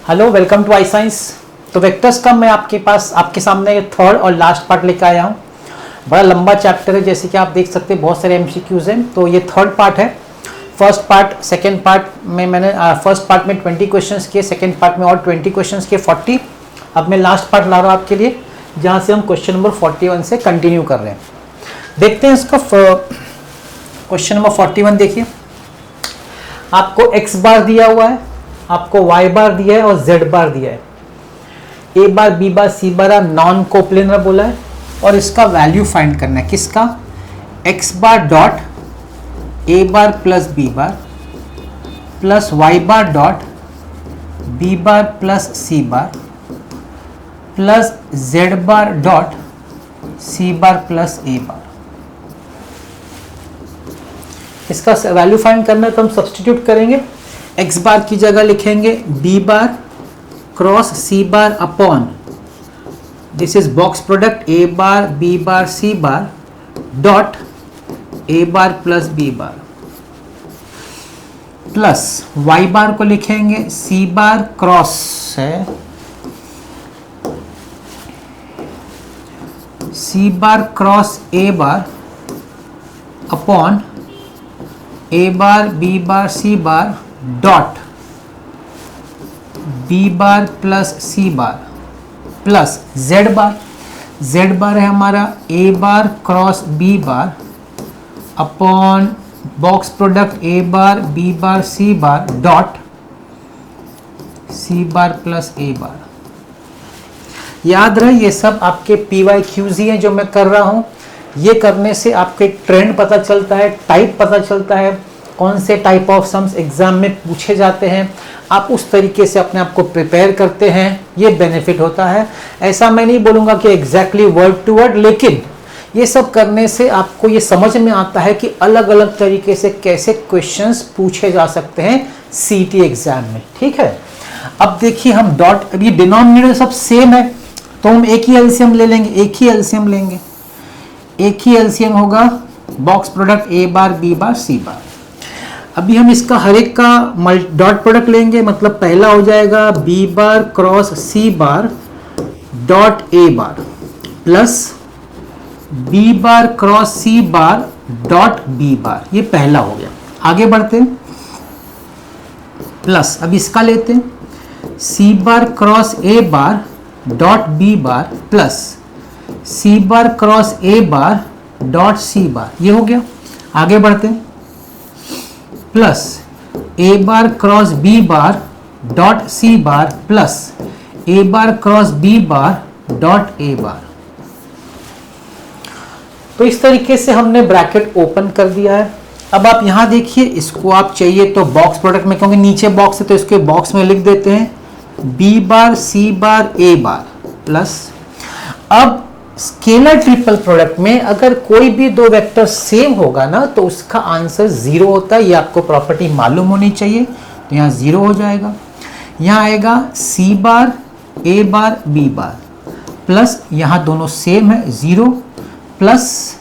Hello, welcome to I science. तो vectors का मैं आपके सामने थर्ड और लास्ट पार्ट लेकर आया हूँ। बड़ा लंबा चैप्टर है, जैसे कि आप देख सकते हैं बहुत सारे एमसीक्यूज हैं। तो ये थर्ड पार्ट है। फर्स्ट पार्ट सेकंड पार्ट में मैंने फर्स्ट पार्ट में 20 क्वेश्चंस किए, सेकंड पार्ट में और 20 क्वेश्चंस किए 40। अब मैं लास्ट पार्ट ला रहा हूँ आपके लिए, जहाँ से हम क्वेश्चन नंबर 41 से कंटिन्यू कर रहे हैं। देखते हैं इसका क्वेश्चन नंबर 41। देखिए, आपको एक्स बार दिया हुआ है, आपको y बार दिया है और z बार दिया है। a bar b bar c bar non coplanar बोला है और इसका वैल्यू फाइंड करना है। किसका? x bar dot a bar plus b bar plus y bar dot b bar plus c bar plus z bar dot c bar plus a bar. इसका value find करना है तो हम सब्स्टिट्यूट करेंगे। x बार की जगह लिखेंगे b bar cross c bar upon, this is box product a bar b bar c bar dot a bar plus b bar plus y बार को लिखेंगे c बार क्रॉस है c bar cross a bar upon a bar b bar c bar dot b bar plus c bar plus z bar. z बार है हमारा a bar cross b bar upon box product a bar b bar c bar dot c bar plus a बार। याद रहे ये सब आपके PYQs ही हैं जो मैं कर रहा हूँ। ये करने से आपके ट्रेंड पता चलता है, टाइप पता चलता है, कौन से टाइप ऑफ सम्स एग्जाम में पूछे जाते हैं। आप उस तरीके से अपने आप को प्रिपेयर करते हैं, ये बेनिफिट होता है। ऐसा मैं नहीं बोलूँगा कि एग्जैक्टली वर्ड टू वर्ड, लेकिन ये सब करने से आपको ये समझ में आता है कि अलग अलग तरीके से कैसे क्वेश्चंस पूछे जा सकते हैं सीटी एग्जाम में। ठीक है, अब देखिए हम डॉट, अभी डिनोमिनेटर सब सेम है तो हम एक ही एलसीएम ले लेंगे, एक ही एलसीएम लेंगे। एक ही एलसीएम होगा box product a bar b bar c बार। अभी हम इसका हर एक का डॉट प्रोडक्ट लेंगे, मतलब पहला हो जाएगा b bar cross c bar dot a bar plus b bar cross c bar dot b बार। ये पहला हो गया। आगे बढ़ते हैं, प्लस अब इसका लेते हैं c bar cross a bar dot b bar plus c bar cross a bar dot c bar. ये हो गया। आगे बढ़ते हैं, plus a bar cross b bar dot c bar plus a bar cross b bar dot a बार। तो इस तरीके से हमने ब्रैकेट ओपन कर दिया है। अब आप यहां देखिए, इसको आप चाहिए तो बॉक्स प्रोडक्ट में, क्योंकि नीचे बॉक्स है तो इसके बॉक्स में लिख देते हैं b bar c bar a bar plus, अब स्केलर ट्रिपल प्रोडक्ट में अगर कोई भी दो वेक्टर सेम होगा ना तो उसका आंसर 0 होता है। ये आपको प्रॉपर्टी मालूम होनी चाहिए। तो यहाँ 0 हो जाएगा। यहाँ आएगा c bar a bar b bar plus, यहाँ दोनों सेम है 0 plus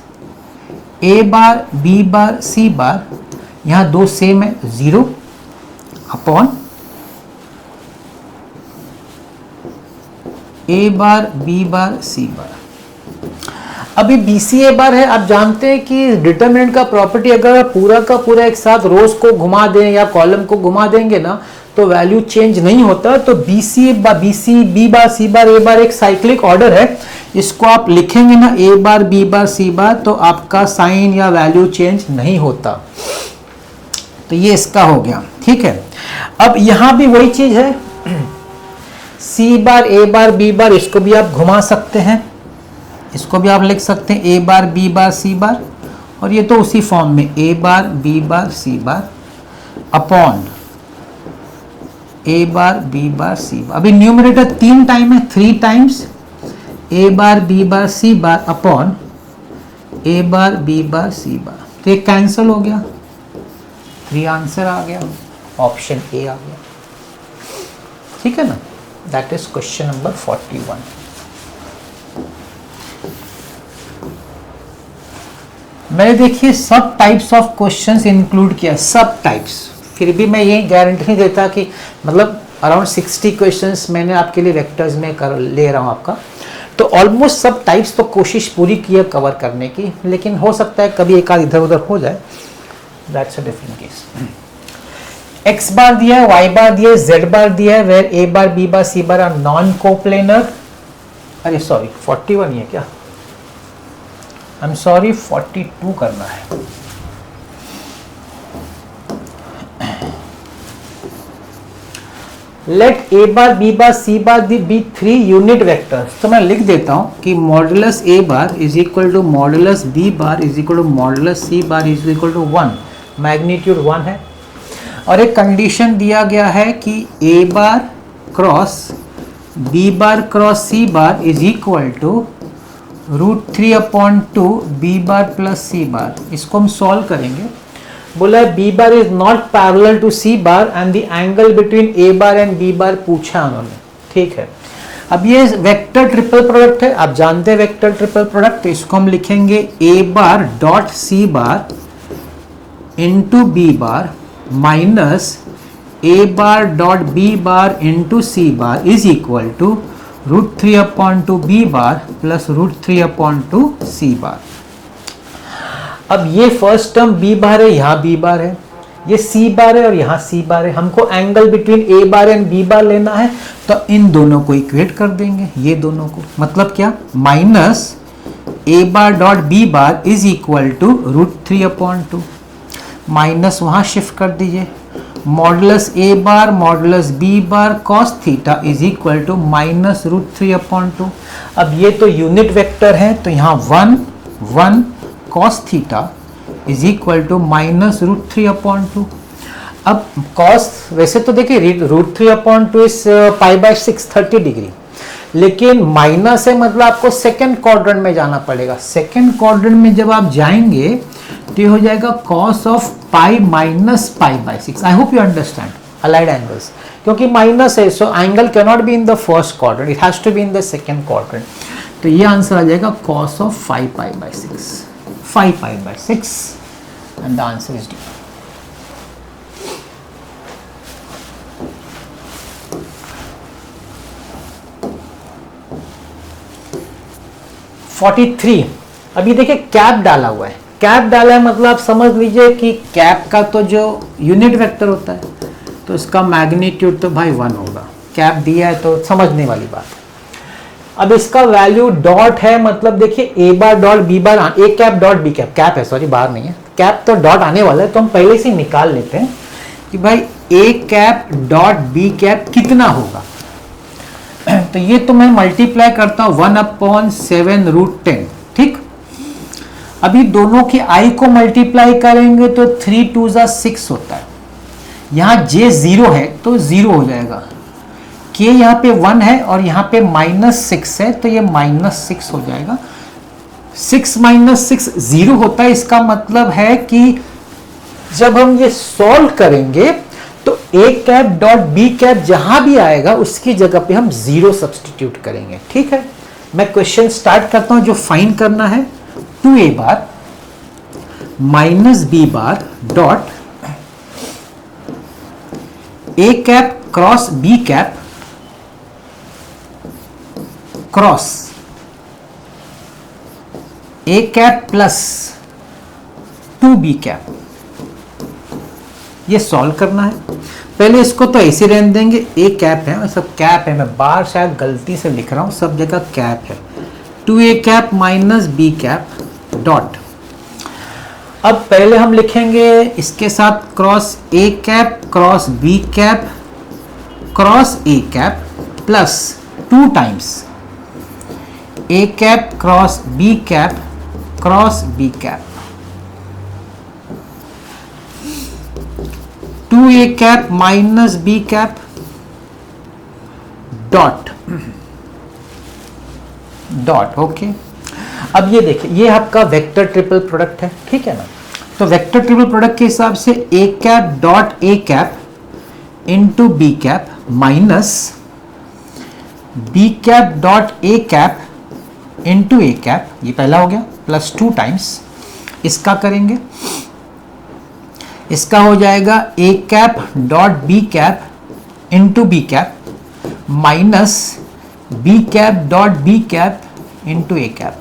a bar b bar c बार, यहाँ दो सेम है 0 upon a bar b bar c बार। अभी BCA बार है। आप जानते हैं कि डिटरमिनेंट का प्रॉपर्टी अगर पूरा का पूरा एक साथ रोज को घुमा दें या कॉलम को घुमा देंगे ना तो वैल्यू चेंज नहीं होता। तो BC B bar C bar A बार एक साइक्लिक ऑर्डर है। इसको आप लिखेंगे ना A bar B bar C बार तो आपका साइन या वैल्यू चेंज नहीं होता। तो ये इसका हो गया। ठीक है, अब यहां भी वही चीज है, C bar A bar B बार, इसको भी आप घुमा सकते हैं, इसको भी आप लिख सकते हैं a bar b bar c बार, और ये तो उसी फॉर्म में a bar b bar c bar upon a bar b bar c बार। अभी न्यूमरेटर 3 टाइम है, 3 times a bar b bar c bar upon a bar b bar c बार। तो ये cancel हो गया, 3 आंसर आ गया, ऑप्शन ए आ गया। ठीक है ना, दैट इज क्वेश्चन नंबर 41। मैंने देखिए सब टाइप्स ऑफ क्वेश्चंस इंक्लूड किया, सब टाइप्स। फिर भी मैं ये गारंटी नहीं देता कि मतलब अराउंड 60 क्वेश्चंस मैंने आपके लिए वेक्टर्स में कर ले रहा हूँ आपका। तो ऑलमोस्ट सब टाइप्स तो कोशिश पूरी की है कवर करने की, लेकिन हो सकता है कभी एक आध इधर उधर हो जाए, that's a different case. X bar दिया है, वाई बार दिया है, जेड बार दिया है, where A bar B bar C bar are non coplanar. अरे सॉरी 41 ही है क्या, आई एम सॉरी 42 करना है। Let A bar B bar C bar be 3 unit vectors. तो मैं लिख देता हूं कि modulus A bar is equal to modulus B bar is equal to modulus C bar is equal to 1, magnitude 1 है। और एक कंडीशन दिया गया है कि A bar cross B bar cross C bar is equal to √3/2 B bar plus C bar. इसको हम solve करेंगे। बोला है B bar is not parallel to C bar and the angle between A bar and B bar पूछा उन्होंने, ठीक है। अब ये वेक्टर ट्रिपल प्रोडक्ट है, आप जानते हैं वेक्टर ट्रिपल प्रोडक्ट। तो इसको हम लिखेंगे A bar dot C bar into B bar minus A bar dot B bar into C bar is equal to √3/2 B bar plus √3/2 C bar. अब ये फर्स्ट टर्म बी बार है, यहाँ B bar है, ये सी bar है और यहाँ सी bar है। हमको angle between A bar and B bar लेना है, तो इन दोनों को इक्वेट कर देंगे, ये दोनों को। मतलब क्या, minus A bar dot B bar is equal to √3/2, minus वहाँ शिफ्ट कर दीजिए, modulus A bar modulus B bar cos theta is equal to minus √3/2। अब ये तो यूनिट वेक्टर है, तो यहाँ 1 cos theta is equal to minus √3/2। अब कॉस वैसे तो देखिए √3/2 इज π/6 30 डिग्री, लेकिन माइनस है मतलब आपको सेकेंड क्वाड्रेंट में जाना पड़ेगा। सेकेंड क्वाड्रेंट में जब आप जाएंगे तो ये हो जाएगा cos of pi minus π/6। I hope you understand allied angles, क्योंकि माइनस है so angle can not be in the first quadrant, it has to be in the second quadrant. तो ये आंसर आ जाएगा cos of 5π/6 and the answer is D. अभी देखिए cap डाला हुआ है, कैप डाला है मतलब आप समझ लीजिए कि कैप का तो जो यूनिट वेक्टर होता है तो इसका मैग्नीट्यूड तो भाई 1 होगा। कैप दिया है तो समझने वाली बात है। अब इसका वैल्यू डॉट है, मतलब देखिए A bar dot B bar, A cap dot B cap, cap है सॉरी बाहर नहीं है, कैप तो डॉट आने वाला है, तो हम पहले से निकाल लेते हैं कि भाई ए कैप डॉट बी कैप कितना होगा। तो ये तो मैं मल्टीप्लाई करता हूं 1/7 √10, ठीक। अभी दोनों के आई को मल्टीप्लाई करेंगे तो 3 2 6 होता है। यहाँ j 0 है तो 0 हो जाएगा, k यहाँ पे 1 है और यहाँ पे -6 है तो ये -6 हो जाएगा। 6 - 6 0 होता है। इसका मतलब है कि जब हम ये सॉल्व करेंगे तो ए कैप डॉट बी कैप जहां भी आएगा उसकी जगह पे हम 0 सब्सटीट्यूट करेंगे, ठीक है। मैं क्वेश्चन स्टार्ट करता हूं। जो फाइंड करना है 2a bar minus B bar dot A cap cross B cap cross A cap plus 2b cap, ये सॉल्व करना है। पहले इसको तो ऐसे रहने देंगे, ए कैप है, सब कैप है, मैं बार शायद गलती से लिख रहा हूं, सब जगह कैप है। 2a cap minus B cap dot, अब पहले हम लिखेंगे इसके साथ cross A cap cross B cap cross A cap plus 2 times A cap cross B cap cross B cap, 2a cap minus B cap dot dot, okay. अब ये देखिए ये आपका वेक्टर ट्रिपल प्रोडक्ट है, ठीक है ना। तो वेक्टर ट्रिपल प्रोडक्ट के हिसाब से A cap dot A cap into B cap minus B cap dot A cap into A cap, ये पहला हो गया, प्लस 2 टाइम्स इसका करेंगे, इसका हो जाएगा A cap dot B cap into B cap minus B cap dot B cap into A cap.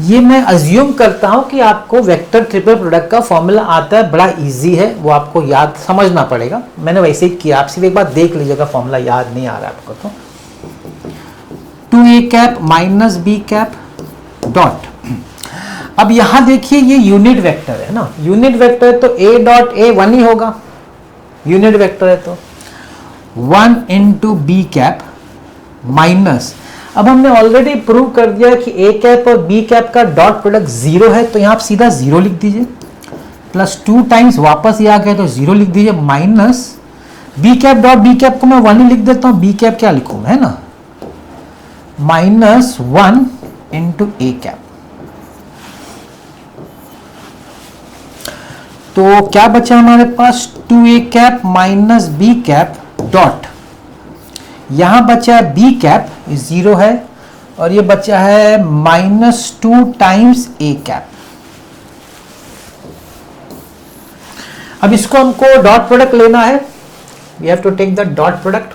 ये मैं अज्यूम करता हूं कि आपको वेक्टर ट्रिपल प्रोडक्ट का फॉर्मूला आता है, बड़ा इजी है, वो आपको याद समझना पड़ेगा। मैंने वैसे ही किया, आप सिर्फ एक बार देख लीजिएगा, फॉर्मूला याद नहीं आ रहा आपको तो 2a cap minus B cap dot. अब यहां देखिए ये यूनिट वेक्टर है ना, यूनिट वेक्टर है तो a डॉट a 1 ही होगा, यूनिट वेक्टर है तो 1 इंटू बी कैप माइनस, अब हमने ऑलरेडी प्रूव कर दिया कि ए कैप और बी कैप का डॉट प्रोडक्ट 0 है, तो यहां आप सीधा 0 लिख दीजिए, प्लस 2 टाइम्स वापस ये आ गया तो 0 लिख दीजिए, minus B cap dot B cap को मैं 1 ही लिख देता हूं, बी कैप क्या लिखूं है ना, माइनस 1 इंटू ए कैप। तो क्या बचा हमारे पास 2a cap minus B cap dot, यहां बचा है बी कैप 0 है और ये बचा है -2 टाइम्स ए कैप। अब इसको हमको डॉट प्रोडक्ट लेना है, we have to take the dot product.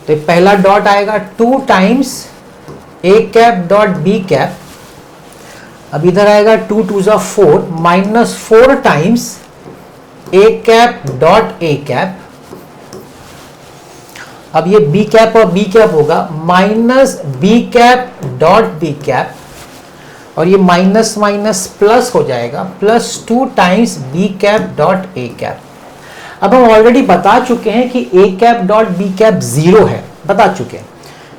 तो पहला डॉट आएगा 2 times A cap dot B cap, अब इधर आएगा 2 2 जा 4 minus 4 times A cap dot A cap. अब ये बी कैप और बी कैप होगा minus B cap dot B cap, और ये माइनस माइनस प्लस हो जाएगा, plus 2 times B cap dot A cap. अब हम ऑलरेडी बता चुके हैं कि ए कैप डॉट बी कैप 0 है, बता चुके हैं,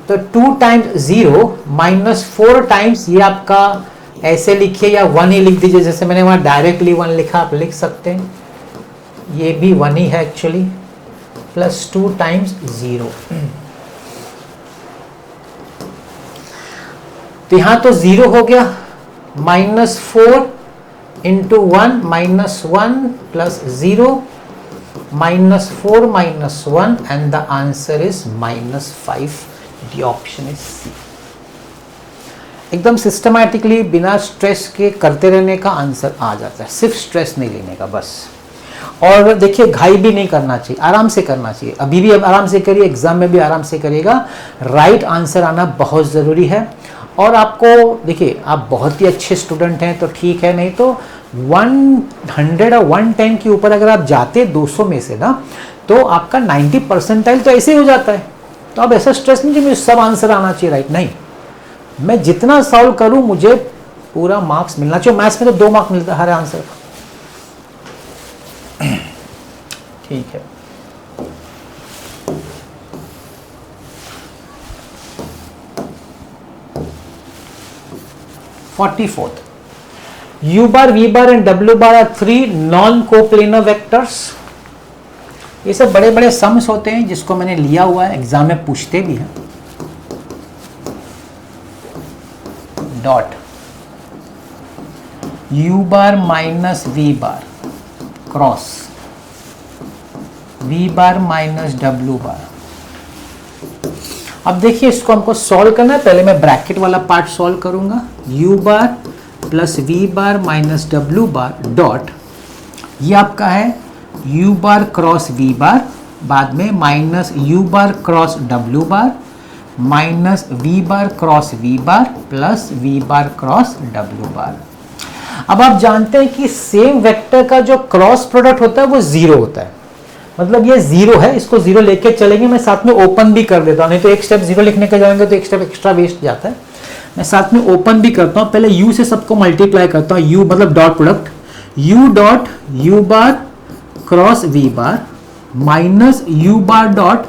तो 2 टाइम्स 0 माइनस 4 टाइम्स, ये आपका ऐसे लिखिए या 1 ही लिख दीजिए, जैसे मैंने वहां डायरेक्टली 1 लिखा, आप लिख सकते हैं, ये भी 1 ही है एक्चुअली, प्लस 2 टाइम्स 0। तो यहां तो 0 हो गया, minus 4 into 1 minus 1 plus 0 minus 4 minus 1 and the answer is -5। The option is C. एकदम सिस्टमैटिकली बिना स्ट्रेस के करते रहने का आंसर आ जाता है, सिर्फ स्ट्रेस नहीं लेने का बस। और देखिए घाई भी नहीं करना चाहिए, आराम से करना चाहिए, अभी भी आराम से करिए, एग्जाम में भी आराम से करिएगा, राइट आंसर आना बहुत ज़रूरी है। और आपको देखिए आप बहुत ही अच्छे स्टूडेंट हैं तो ठीक है, नहीं तो 100 और 110 के ऊपर अगर आप जाते 200 में से ना, तो आपका 90% तो ऐसे ही हो जाता है। तो अब ऐसा स्ट्रेस नहीं कि मुझे सब आंसर आना चाहिए राइट, नहीं, मैं जितना सॉल्व करूं मुझे पूरा मार्क्स मिलना चाहिए। मैथ्स में तो 2 मार्क्स मिलता है हर आंसर का, ठीक है। Fourth, u bar, v bar and w bar are 3 non coplanar vectors. ये सब बड़े बड़े सम्स होते हैं जिसको मैंने लिया हुआ है, एग्जाम में पूछते भी हैं। Dot u bar minus v bar cross v bar minus w bar। अब देखिए इसको हमको सॉल्व करना है, पहले मैं ब्रैकेट वाला पार्ट सॉल्व करूंगा, u बार plus v bar minus w bar dot, ये आपका है u बार क्रॉस v बार, बाद में minus u bar cross w बार minus v bar cross v बार plus v bar cross w बार। अब आप जानते हैं कि सेम वेक्टर का जो क्रॉस प्रोडक्ट होता है वो 0 होता है, मतलब ये 0 है, इसको 0 लेके चलेंगे। मैं साथ में ओपन भी कर देता हूँ, नहीं तो एक स्टेप 0 लिखने के जाएंगे तो एक स्टेप एक्स्ट्रा वेस्ट जाता है। मैं साथ में ओपन भी करता हूँ, पहले u से सबको मल्टीप्लाई करता हूँ, u मतलब dot product, u dot u bar cross v bar minus u bar dot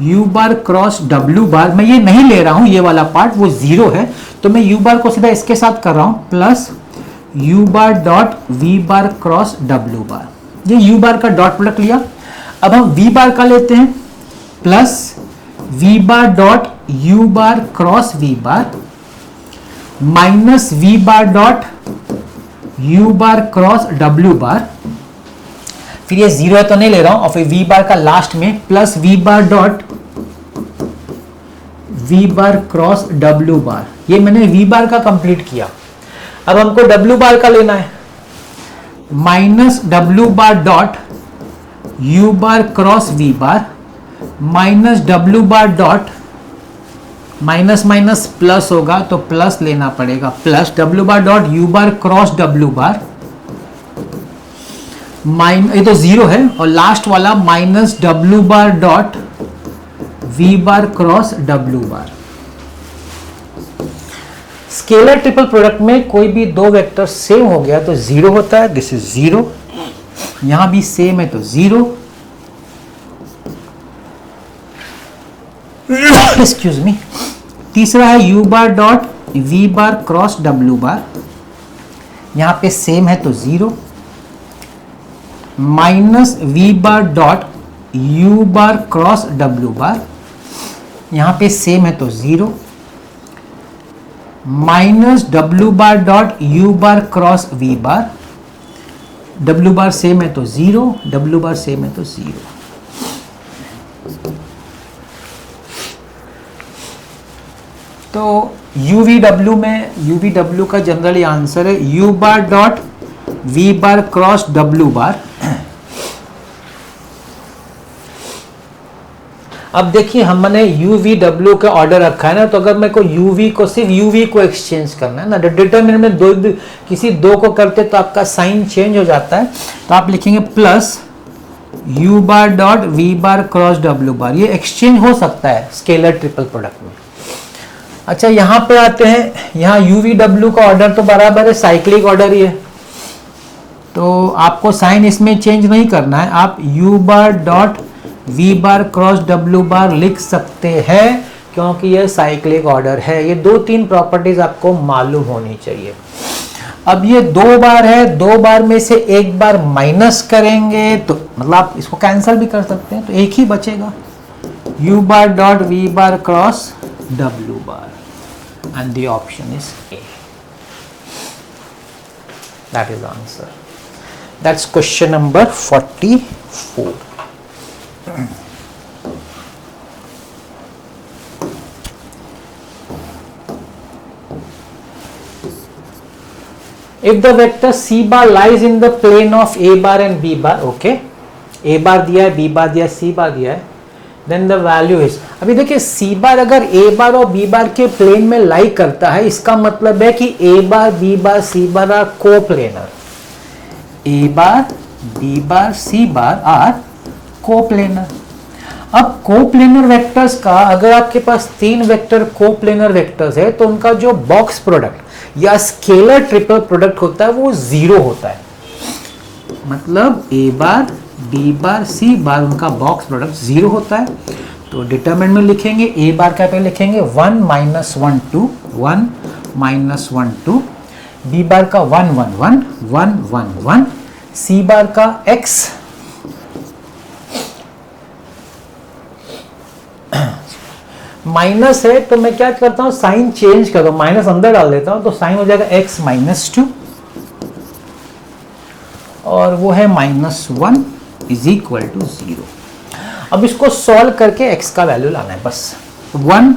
u bar cross w bar. मैं ये नहीं ले रहा हूँ, ये वाला पार्ट वो 0 है, तो मैं u बार को सीधा इसके साथ कर रहा हूँ, plus u bar dot v bar cross w bar. ये u बार का डॉट प्रोडक्ट लिया। अब हम v बार का लेते हैं, plus v bar dot u bar cross v bar minus v bar dot u bar cross w bar. फिर ये 0 है तो नहीं ले रहा हूं, और फिर v बार का लास्ट में plus v bar dot v bar cross w bar. ये मैंने v बार का कंप्लीट किया। अब हमको w बार का लेना है, minus w bar dot u bar cross v bar minus w bar dot, minus minus plus होगा तो प्लस लेना पड़ेगा, plus w bar dot u bar cross w bar ये तो जीरो है, और लास्ट वाला minus w bar dot v bar cross w bar. Scalar triple product में कोई भी दो वेक्टर सेम हो गया तो जीरो होता है, दिस इज जीरो, यहां भी सेम है तो जीरो, एक्सक्यूज मी। तीसरा है u bar dot v bar cross w बार, यहां पे सेम है तो zero, minus v bar dot u bar cross w बार, यहां पे सेम है तो zero, minus w bar dot u bar cross v बार, w बार सेम है तो जीरो, w बार सेम है तो जीरो। तो UVW में UVW का जनरली आंसर है u bar dot v bar cross w बार। अब देखिए हमने UVW का ऑर्डर रखा है ना, तो अगर मेरे को UV को सिर्फ UV को एक्सचेंज करना है ना, डिटरमिनेंट में दो किसी दो को करते तो आपका साइन चेंज हो जाता है, तो आप लिखेंगे plus u bar dot v bar cross w bar, ये एक्सचेंज हो सकता है स्केलर ट्रिपल प्रोडक्ट में। अच्छा यहां पे आते हैं, यहाँ UVW का ऑर्डर तो बराबर है, साइक्लिक ऑर्डर ही है, तो आपको साइन इसमें चेंज नहीं करना है, आप u bar dot v bar cross w बार लिख सकते हैं, क्योंकि यह साइक्लिक ऑर्डर है। ये दो तीन प्रॉपर्टीज आपको मालूम होनी चाहिए। अब ये दो बार है, दो बार में से एक बार माइनस करेंगे तो मतलब आप इसको कैंसिल भी कर सकते हैं, तो एक ही बचेगा u bar dot v bar cross w bar, and the option is A. That is the answer. That's question number 44. If the vector c bar lies in the plane of a bar and b bar, okay, a bar दिया है, b bar दिया है, c bar दिया है, then the value is, अभी देखिए c बार अगर a बार और b बार के प्लेन में लाई करता है, इसका मतलब है कि a bar b bar c bar are coplanar, a bar b bar c bar are coplanar. अब कोप्लेनर वेक्टर्स का, अगर आपके पास तीन वेक्टर कोप्लेनर वेक्टर्स है तो उनका जो बॉक्स प्रोडक्ट या स्केलर ट्रिपल प्रोडक्ट होता है वो जीरो होता है, मतलब a bar b bar c बार उनका बॉक्स प्रोडक्ट जीरो होता है। तो डिटरमिनेंट में लिखेंगे a बार का पे लिखेंगे 1 माइनस 1 2, 1 माइनस 1 2, b बार का 1 1 1 1 1 1, c बार का x माइनस है तो मैं क्या करता हूं, साइन चेंज करता हूं, माइनस अंदर डाल देता हूं, तो साइन हो जाएगा x माइनस 2 और वो है माइनस 1 इज इक्वल टू 0। अब इसको सॉल्व करके x का वैल्यू लाना है बस। 1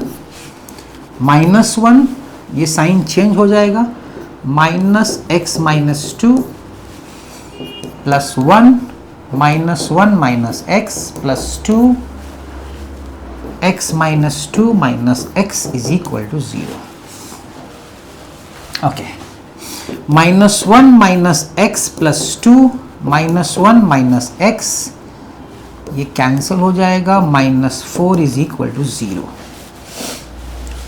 माइनस 1, ये साइन चेंज हो जाएगा, minus x minus 2 plus 1 minus 1 minus x plus 2, x minus 2 minus x is equal to 0। Okay, minus 1 minus x plus 2 minus 1 minus x, ये कैंसिल हो जाएगा, minus 4 is equal to 0,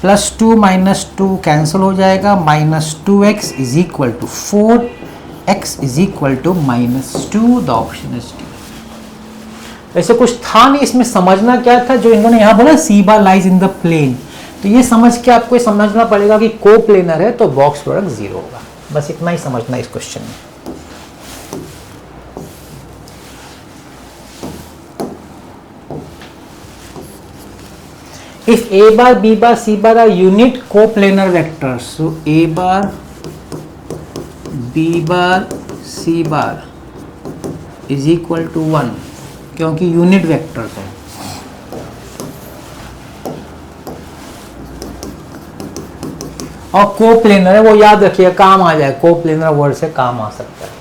plus 2 minus 2 cancel हो जाएगा, minus 2x is equal to 4, x is equal to minus 2, the option is D. ऐसे कुछ था नहीं इसमें, समझना क्या था, जो इन्होंने यहाँ बोला सी बार लाइज इन द प्लेन, तो ये समझ के आपको समझना पड़ेगा कि को प्लेनर है तो बॉक्स प्रोडक्ट जीरो होगा, बस इतना ही समझना इस क्वेश्चन में। If a bar, b bar, c bar are unit coplanar vectors, so a bar, b bar, c bar is equal to 1, क्योंकि यूनिट वेक्टर्स हैं। और कोप्लेनर है, वो याद रखिए, काम आ जाए, कोप्लेनर वर्ड से काम आ सकता है।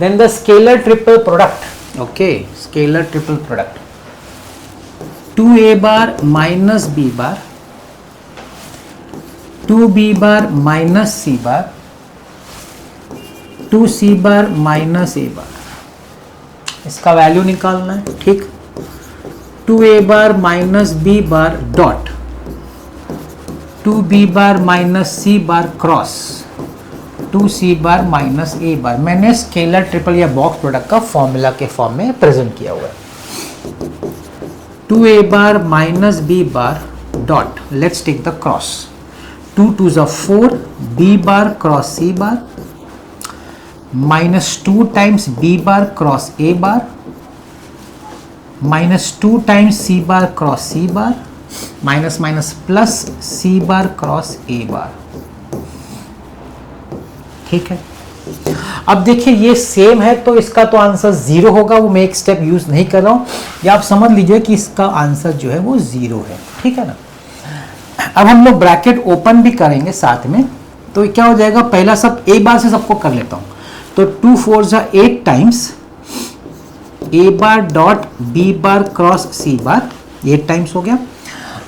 Then the scalar triple product, okay, scalar triple product 2a bar minus b bar 2b bar minus c bar 2c bar minus a bar, इसका वैल्यू निकालना है। ठीक, 2a bar minus b bar dot 2b bar minus c bar cross 2c bar minus a bar. मैंने scalar triple या box product का formula के form में present किया हुआ है। 2a bar minus b bar dot, let's take the cross, 2 2 ज़ा 4 b bar cross c bar minus 2 times b bar cross a bar minus 2 times c bar cross c bar minus minus plus c bar cross a bar. ठीक है, अब देखिए ये same है तो इसका तो आंसर 0 होगा, वो मैं एक स्टेप यूज नहीं कर रहा हूं, या आप समझ लीजिए कि इसका आंसर जो है वो 0 है। ठीक है ना। अब हम लोग ब्रैकेट ओपन भी करेंगे साथ में, तो क्या हो जाएगा, पहला सब एक बार से सबको कर लेता हूं, तो 2 4 ज़ा 8 times a bar dot b bar cross c bar, 8 times हो गया।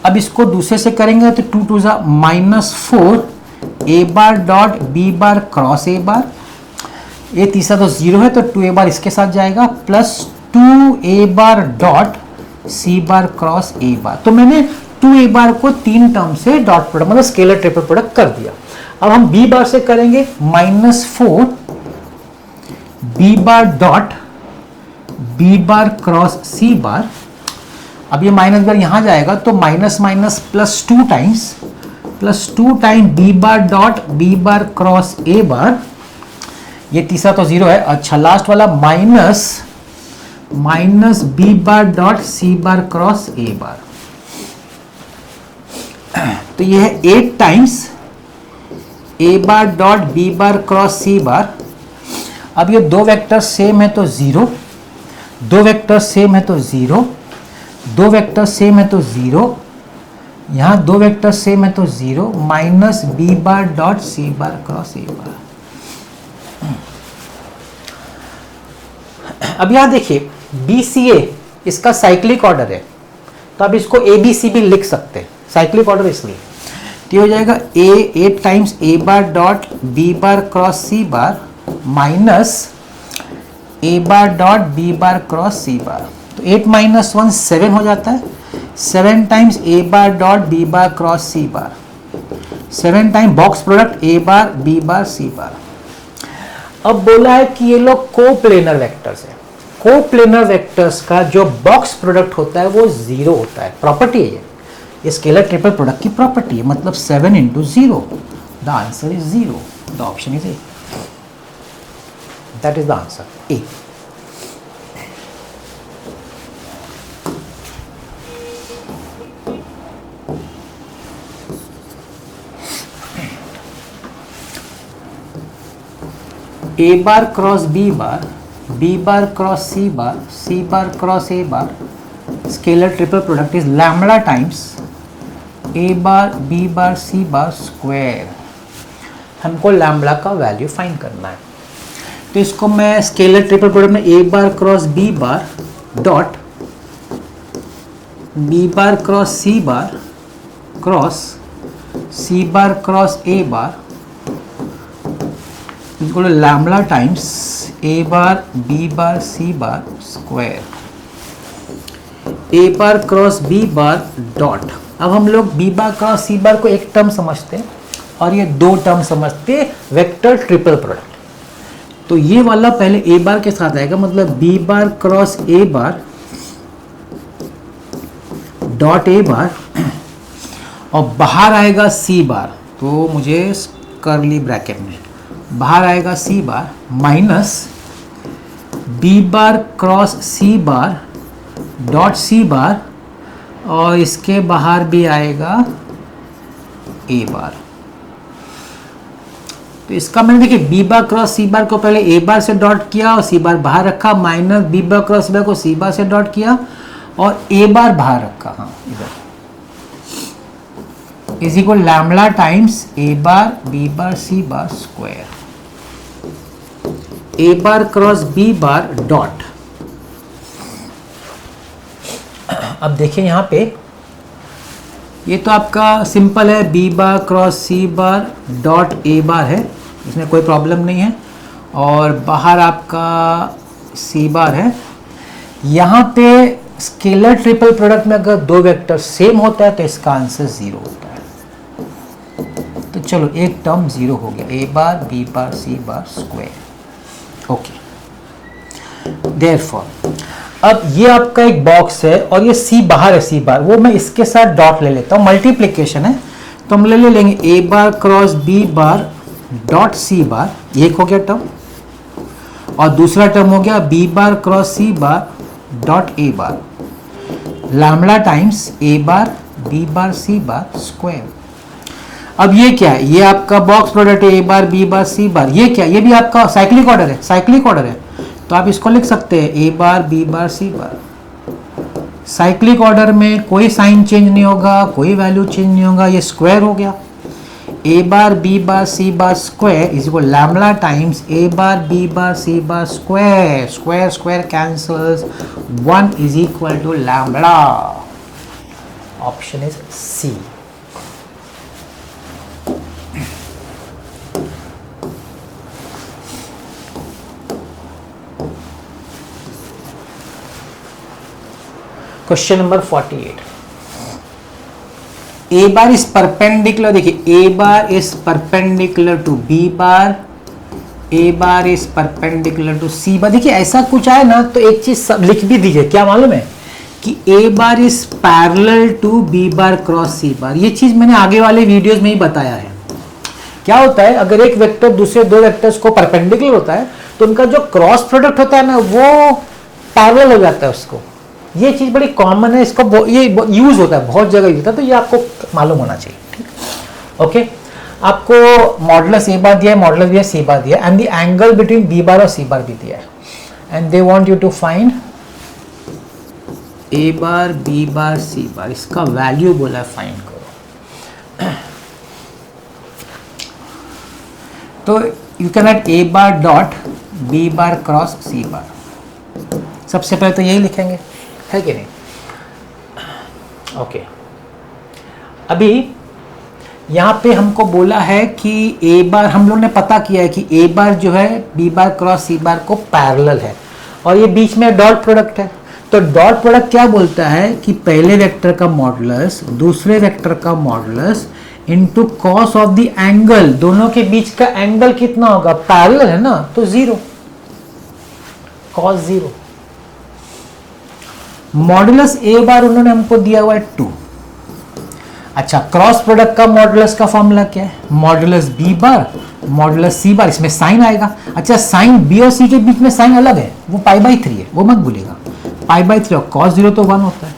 अब इसको दूसरे से करेंगे तो 2 2 ज़ा minus 4 a bar dot b bar cross a bar, ये तीसरा तो 0 है तो 2a बार इसके साथ जाएगा, plus 2a bar dot c bar cross a बार। तो मैंने 2a बार को 3 टर्म से डॉट प्रोडक्ट मतलब स्केलर ट्रिपल प्रोडक्ट कर दिया। अब हम b बार से करेंगे minus 4 b bar dot b bar cross c बार। अब ये माइनस बार यहां जाएगा तो minus minus plus 2 times b bar dot b bar cross a bar, ये तीसरा तो 0 है। अच्छा, लास्ट वाला minus b bar dot c bar cross a बार, तो ये है 8 times a bar dot b bar cross c बार। अब ये दो वेक्टर सेम है तो 0, दो वेक्टर सेम है तो 0, दो वेक्टर सेम है तो 0, यहां दो वेक्टर सेम है तो 0, minus b bar dot c bar cross a बार। अब यहां देखिए BCA इसका साइक्लिक ऑर्डर है, तो आप इसको ABC भी लिख सकते हैं, साइक्लिक ऑर्डर इसलिए। तो हो जाएगा 8 times a bar dot b bar cross c bar minus a bar dot b bar cross c बार। तो 8 माइनस 1 7 हो जाता है, 7 times a bar dot b bar cross c bar, 7 time box product a bar b bar c बार। अब बोला है कि ये लोग कोप्लेनर वेक्टर्स है, कोप्लेनर वेक्टर्स का जो बॉक्स प्रोडक्ट होता है वो 0 होता है, प्रॉपर्टी है ये स्केलर ट्रिपल प्रोडक्ट की प्रॉपर्टी है, मतलब 7 into 0, the answer is 0, the option is A, that is the answer A. A bar cross B bar cross C bar cross A bar, scalar triple product is lambda times A bar B bar C bar square. हमको lambda का value find करना है, तो इसको मैं scalar triple product में A bar cross B bar dot B bar cross C bar cross C bar cross A bar equal to lambda times A bar B bar C bar square, A bar cross B bar dot. अब हम लोग B bar cross C बार को एक term समझते हैं और ये दो टर्म समझते हैं वेक्टर ट्रिपल प्रोडक्ट। तो ये वाला पहले ए बार के साथ आएगा, मतलब B bar cross A bar dot A bar, और बाहर आएगा सी बार, तो मुझे कर्ली ब्रैकेट में बाहर आएगा सी बार minus B bar cross C bar dot C बार, और इसके बाहर भी आएगा ए बार। तो इसका मैंने देखिए बी बार क्रॉस सी बार को पहले ए बार से डॉट किया और सी बार बाहर रखा, minus B bar cross C बार को सी बार से डॉट किया और ए बार बाहर रखा, हाँ इधर, is equal lambda times A bar B bar C bar square. A bar cross B bar dot अब देखिए यहाँ पे ये तो आपका सिंपल है, B bar cross C bar dot A bar है, इसमें कोई प्रॉब्लम नहीं है, और बाहर आपका सी बार है। यहाँ पे स्केलर ट्रिपल प्रोडक्ट में अगर दो वेक्टर सेम होता है तो इसका आंसर 0 होता है। तो चलो एक टर्म 0 हो गया, A bar B bar C bar square. Okay, therefore अब ये आपका एक बॉक्स है और ये सी बाहर है, सी बार, वो मैं इसके साथ डॉट ले लेता हूँ, मल्टीप्लिकेशन है तो हम ले लेंगे A bar cross B bar dot C bar, ये एक हो गया टर्म, और दूसरा टर्म हो गया B bar cross C bar dot A bar, lambda times A bar B bar C bar square. अब ये क्या है, ये आपका बॉक्स प्रोडक्ट है, A bar B bar C bar, ये क्या, ये भी आपका साइक्लिक ऑर्डर है, साइक्लिक ऑर्डर है, तो आप इसको लिख सकते हैं ए बार बी बार सी बार। साइक्लिक ऑर्डर में कोई साइन चेंज नहीं होगा, कोई वैल्यू चेंज नहीं होगा, ये स्क्वायर हो गया, A bar B bar C bar square is equal lambda times A bar B bar C bar square, square square cancels, 1 is equal to lambda. Option is C. Question number 48, A bar is perpendicular, देखिए A bar is perpendicular to B bar, A bar is perpendicular to C bar. देखिए ऐसा कुछ आए ना तो एक चीज सब लिख भी दीजिए, क्या मालूम है कि A bar is parallel to B bar cross C bar. ये चीज मैंने आगे वाले वीडियोस में ही बताया है। क्या होता है, अगर एक वेक्टर दूसरे दो वेक्टर्स को परपेंडिकुलर होता है तो उनका जो क्रॉस प्रोडक्ट होता है ना वो पैरेलल हो जाता है उसको। ये चीज बड़ी कॉमन है, इसको ये यूज होता है, बहुत जगह यूज होता है, तो ये आपको मालूम होना चाहिए। ठीक, ओके। आपको मॉडुलस ए बार दिया है, मॉडुलस दिया है, सी बार दिया है, and the angle between B bar और सी बार भी दिया है, and they want you to find A bar B bar C bar, इसका वैल्यू बोला है फाइंड करो। तो you can write A bar dot B bar cross C bar. सबसे पहले तो यही लिखेंगे, है कि नहीं? ओके, अभी यहाँ पे हमको बोला है कि ए बार, हम लोग ने पता किया है कि ए बार जो है बी बार क्रॉस सी बार को पैरेलल है, और ये बीच में डॉट प्रोडक्ट है। तो डॉट प्रोडक्ट क्या बोलता है कि पहले वेक्टर का मॉडुलस दूसरे वेक्टर का modulus into cos of the angle, दोनों के बीच का एंगल कितना होगा, पैरेलल है ना, तो 0, कॉस 0। मॉडुलस ए बार उन्होंने हमको दिया हुआ है 2। अच्छा, क्रॉस प्रोडक्ट का मॉडुलस का फॉर्मूला क्या है, मॉडुलस बी बार मॉडुलस सी बार, इसमें साइन आएगा। अच्छा, साइन बी और सी के बीच में साइन अलग है, वो π/3 है, वो मत भूलिएगा, π/3 और cos 0 तो 1 होता है।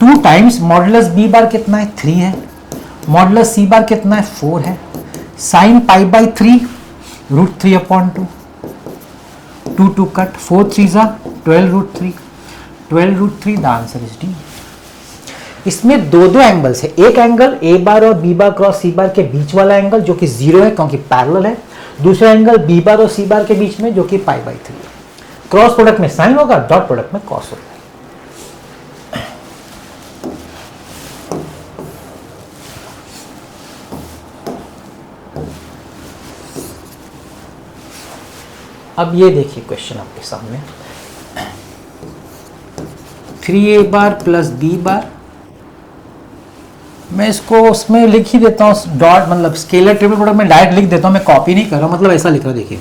2 टाइम्स मॉडुलस बी बार कितना है, 3 है, मॉडुलस सी बार कितना है, 4 है, sine π/3 √3/2, 2 cut, 4 3 12 √3 the answer is D. इसमें दो एंगल्स है, एक एंगल ए बार और बी बार क्रॉस सी बार के बीच वाला एंगल जो कि 0 है क्योंकि पैरेलल है, दूसरा एंगल बी बार और सी बार के बीच में जो कि π/3 है। क्रॉस प्रोडक्ट में साइन होगा, डॉट प्रोडक्ट में कॉस होगा। अब ये देखिए क्वेश्चन आपके सामने, 3a बार प्लस बी बार, मैं इसको उसमें लिख ही देता हूँ, डॉट मतलब स्केलर ट्रिपल प्रोडक्ट में डायरेक्ट लिख देता हूँ, मैं कॉपी नहीं कर रहा हूँ, मतलब ऐसा लिख रहा हूँ। देखिए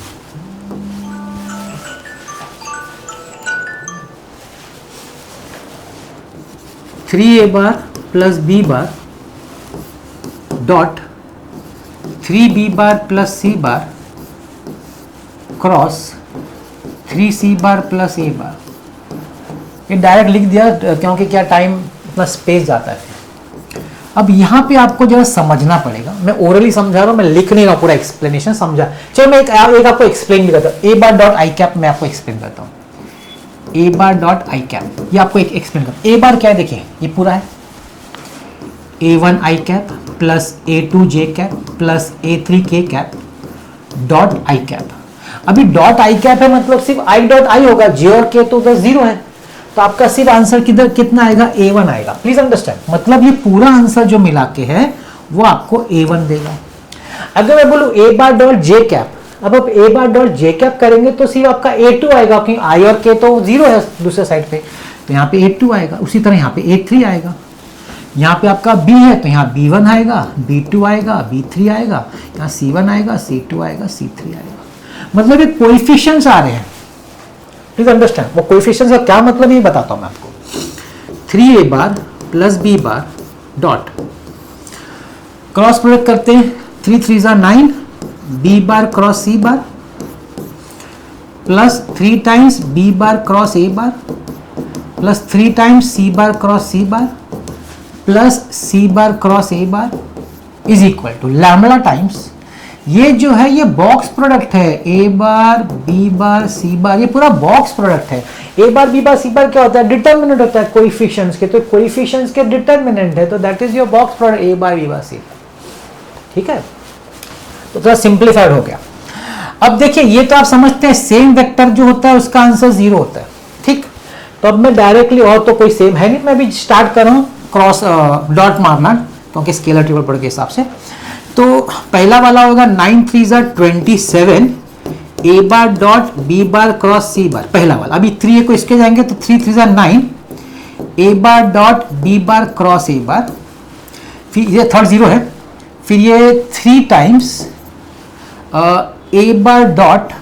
3a bar plus B bar dot 3b bar plus C bar cross 3c bar plus a bar. ये डायरेक्ट लिख दिया क्योंकि क्या टाइम इतना स्पेस जाता है। अब यहाँ पे आपको जरा समझना पड़ेगा, मैं ओरली समझा रहा हूँ, मैं लिख नहीं रहा हूँ, पूरा एक्सप्लेनेशन समझा। चलो मैं एक आपको एक्सप्लेन भी करता हूँ। ए बार डॉट आई कैप मैं आपको एक्सप्लेन करता हूँ। ए बार डॉट आई कैप ये आपको एक एक्सप्लेन करता हूँ। ए बार क्या है, देखिए ये पूरा है A1 आई कैप प्लस A2 जे कैप प्लस A3 के कैप डॉट आई कैप। अभी डॉट आई कैप है मतलब सिर्फ आई डॉट आई होगा, जे और के तो उधर 0 है, तो आपका सिर्फ आंसर किधर कितना आएगा, A1 आएगा। प्लीज अंडरस्टैंड, मतलब ये पूरा आंसर जो मिला के है वो आपको A1 देगा। अगर मैं बोलूं A bar dot J cap, अब आप A bar dot J cap करेंगे तो सिर्फ आपका A2 आएगा, क्योंकि I और K तो 0 है दूसरे साइड पे, तो यहाँ पे A2 आएगा। उसी तरह यहाँ पे A3 आएगा। यहाँ पे आपका B है तो यहाँ B1 आएगा, B2 आएगा, B3 आएगा, यहाँ C1 आएगा, C2 आएगा, C3 आएगा। मतलब ये कोएफिशिएंट्स आ रहे हैं। प्लीज अंडरस्टैंड, वो कोएफिशिएंट्स का क्या मतलब ये बताता हूँ मैं आपको। 3A bar plus B bar dot cross product करते हैं, 3 3 9, B bar cross C bar plus 3 times B bar cross A bar plus 3 times C bar cross C bar plus C bar cross A bar is equal to lambda times, ये जो है ये box product है, A bar B bar C bar, ये पूरा box product है। A bar B bar C बार क्या होता है, डिटर्मिनेंट होता है कोएफिशिएंट्स के, तो कोएफिशिएंट्स के डिटर्मिनेंट है, तो that is your box product A bar B bar C bar. ठीक है, तो थोड़ा सिंप्लीफाइड हो गया। अब देखिए ये तो आप समझते हैं सेम वेक्टर जो होता है उसका आंसर 0 होता है। ठीक, तो अब मैं डायरेक्टली, और तो कोई सेम है नहीं, मैं भी स्टार्ट कर रहा हूँ क्रॉस डॉट मारना, क्योंकि स्केलर ट्रिपल प्रोडक्ट के हिसाब से। तो पहला वाला होगा 9 3 27 A bar dot B bar cross C बार, पहला वाला। अभी 3 को इसके जाएंगे तो 3 3 9 A bar dot B bar cross A बार, फिर ये थर्ड 0 है, फिर ये 3 times A bar dot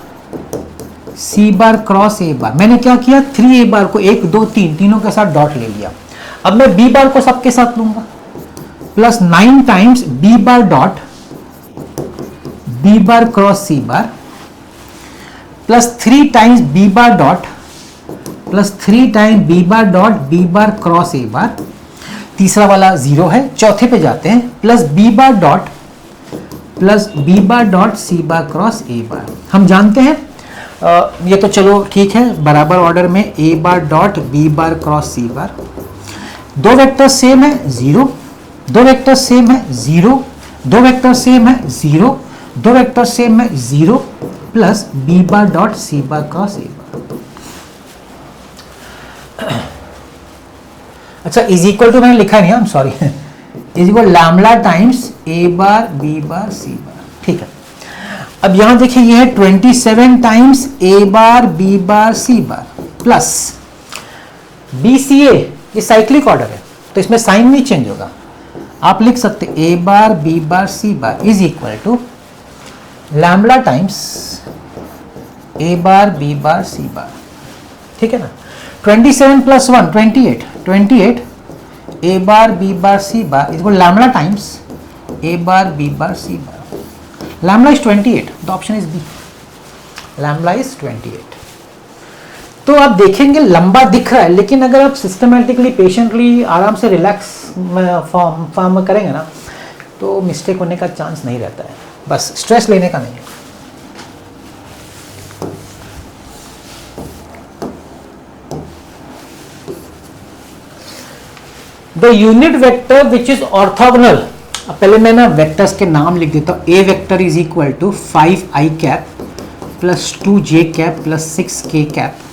C bar cross A bar. मैंने क्या किया, 3A बार को 1 2 3 तीनों के साथ डॉट ले लिया। अब मैं B बार को सबके साथ लूंगा, plus 9 times B bar dot B bar cross C bar plus 3 times B bar dot plus 3 times B bar dot B bar cross A बार। तीसरा वाला 0 है, चौथे पे जाते हैं, plus B bar dot plus B bar dot C bar cross A बार। हम जानते हैं ये तो चलो ठीक है, बराबर ऑर्डर में A bar dot B bar cross C बार। दो वेक्टर सेम है 0, दो वेक्टर सेम है 0, दो वेक्टर सेम है 0, दो वेक्टर सेम है 0 plus B bar dot C bar cross A बार। अच्छा, इज इक्वल टू मैंने लिखा नहीं, आई am sorry, is equal lambda times A bar B bar C bar. ठीक है, अब यहां देखिए ये है 27 times A bar B bar C bar plus BCA, ये साइक्लिक ऑर्डर है तो इसमें साइन नहीं चेंज होगा। आप लिख सकते A bar B bar C bar is equal to lambda times A bar B bar C bar. ठीक है ना, 27 plus 1 28, 28 A bar B bar C bar is equal lambda times A bar B bar C bar. Lambda is 28, the option is B, lambda is 28। तो आप देखेंगे लंबा दिख रहा है, लेकिन अगर आप सिस्टमैटिकली पेशेंटली आराम से रिलैक्स फॉर्म करेंगे ना तो मिस्टेक होने का चांस नहीं रहता है, बस स्ट्रेस लेने का नहीं है। The unit vector which is orthogonal, पहले मैं ना वेक्टर्स के नाम लिख देता हूं। A vector is equal to 5i cap plus 2j cap plus 6k cap.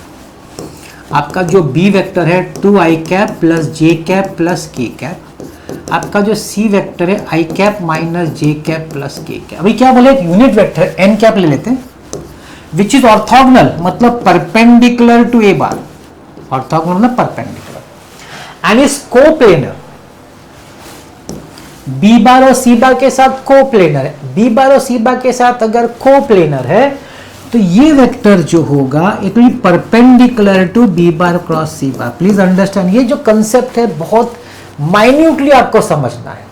आपका जो बी वेक्टर है 2i cap plus j cap plus k cap. आपका जो सी वेक्टर है i cap minus j cap plus k cap. अभी क्या बोले, unit vector n cap ले लेते हैं, विच इज ऑर्थोगोनल मतलब perpendicular to A bar, orthogonal मतलब perpendicular and is coplanar. B bar और सी बार के साथ कोप्लेनर है, बी बार और सी बार के साथ अगर कोप्लेनर है तो ये वेक्टर जो होगा it will perpendicular to B bar cross C bar. Please understand, ये जो कंसेप्ट है बहुत माइन्यूटली आपको समझना है।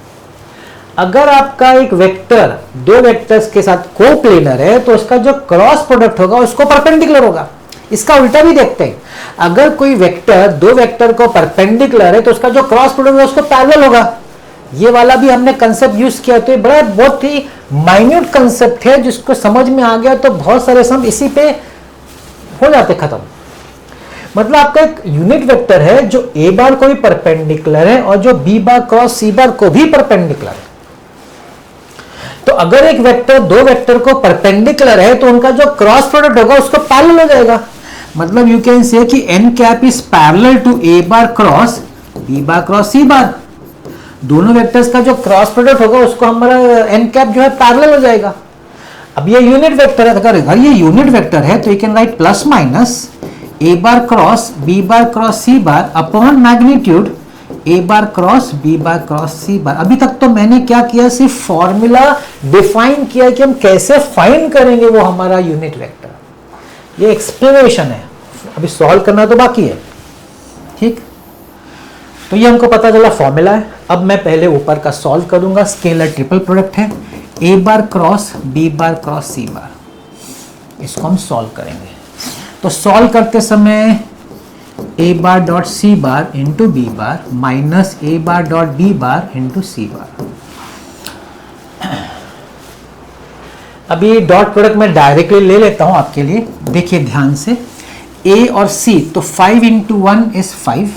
अगर आपका एक वेक्टर दो वेक्टर्स के साथ कोप्लेनर है तो उसका जो क्रॉस प्रोडक्ट होगा उसको परपेंडिकुलर होगा। इसका उल्टा भी देखते हैं, अगर कोई वेक्टर दो वेक्टर को परपेंडिकुलर है तो उसका जो क्रॉस प्रोडक्ट है उसको पैरेलल होगा। ये वाला भी हमने कंसेप्ट यूज किया, तो ये बड़ा बहुत ही माइन्यूट कंसेप्ट है, जिसको समझ में आ गया तो बहुत सारे सम इसी पे हो जाते खत्म। मतलब आपका एक यूनिट वेक्टर है जो ए बार को भी परपेंडिकुलर है और जो बी बार क्रॉस सी बार को भी परपेंडिकुलर है। तो अगर एक वेक्टर दो वेक्टर को परपेंडिकुलर है तो उनका जो क्रॉस प्रोडक्ट होगा उसको पैरेलल हो जाएगा। मतलब यू कैन से कि N cap is parallel to A bar cross B bar cross C bar. दोनों वेक्टर्स का जो क्रॉस प्रोडक्ट होगा उसको हमारा एन कैप जो है पैरेलल हो जाएगा। अब ये यूनिट वेक्टर है, अगर ये यूनिट वेक्टर है तो you can write plus minus A bar cross B bar cross C bar upon magnitude A bar cross B bar cross C bar. अभी तक तो मैंने क्या किया, सिर्फ फॉर्मूला डिफाइन किया कि हम कैसे फाइंड करेंगे वो हमारा यूनिट वेक्टर। ये एक्सप्लेनेशन है, अभी सॉल्व करना तो बाकी है। ठीक, तो ये हमको पता चला फॉर्मूला है। अब मैं पहले ऊपर का सॉल्व करूंगा। स्केलर ट्रिपल प्रोडक्ट है, A bar cross B bar cross C bar, इसको हम सॉल्व करेंगे। तो सॉल्व करते समय A bar dot C bar into B bar minus A bar dot B bar into C bar. अभी dot product मैं directly ले लेता हूं आपके लिए, देखिए ध्यान से। ए और सी, तो 5 इंटू 1 इज 5,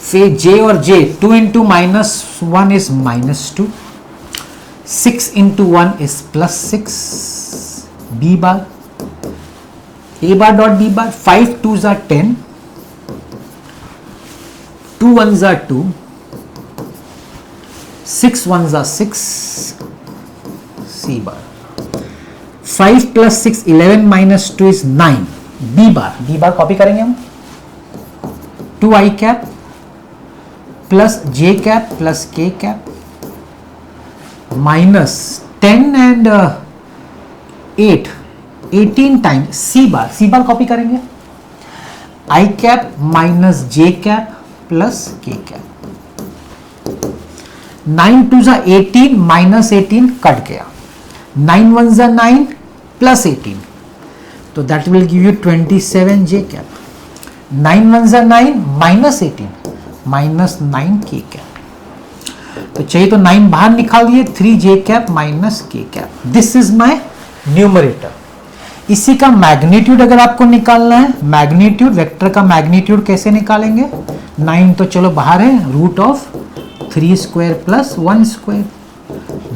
फिर जे और J 2 into minus 1 is -2, 6 into 1 is +6, B bar A bar dot B bar 5 2s are 10, 2 1s are 2, 6 1s are 6, C bar 5 + 6 11 - 2 is 9, B bar copy करेंगे हम 2i cap plus J cap plus K cap minus 10 and 8 18 times C bar copy करेंगे I cap minus J cap plus K cap. 9 2s are 18 minus 18 कट गया, 9 1s are 9 plus 18, तो that will give you 27 J cap. 9 1s are 9 minus 18 minus 9 K cap. तो चाहिए तो 9 बाहर निकाल दिए, 3 जे cap minus K cap. This is my numerator. इसी का मैग्नीट्यूड अगर आपको निकालना है, मैग्नीट्यूड वेक्टर का मैग्नीट्यूड कैसे निकालेंगे, 9 तो चलो बाहर है, root of 3 square plus 1 square,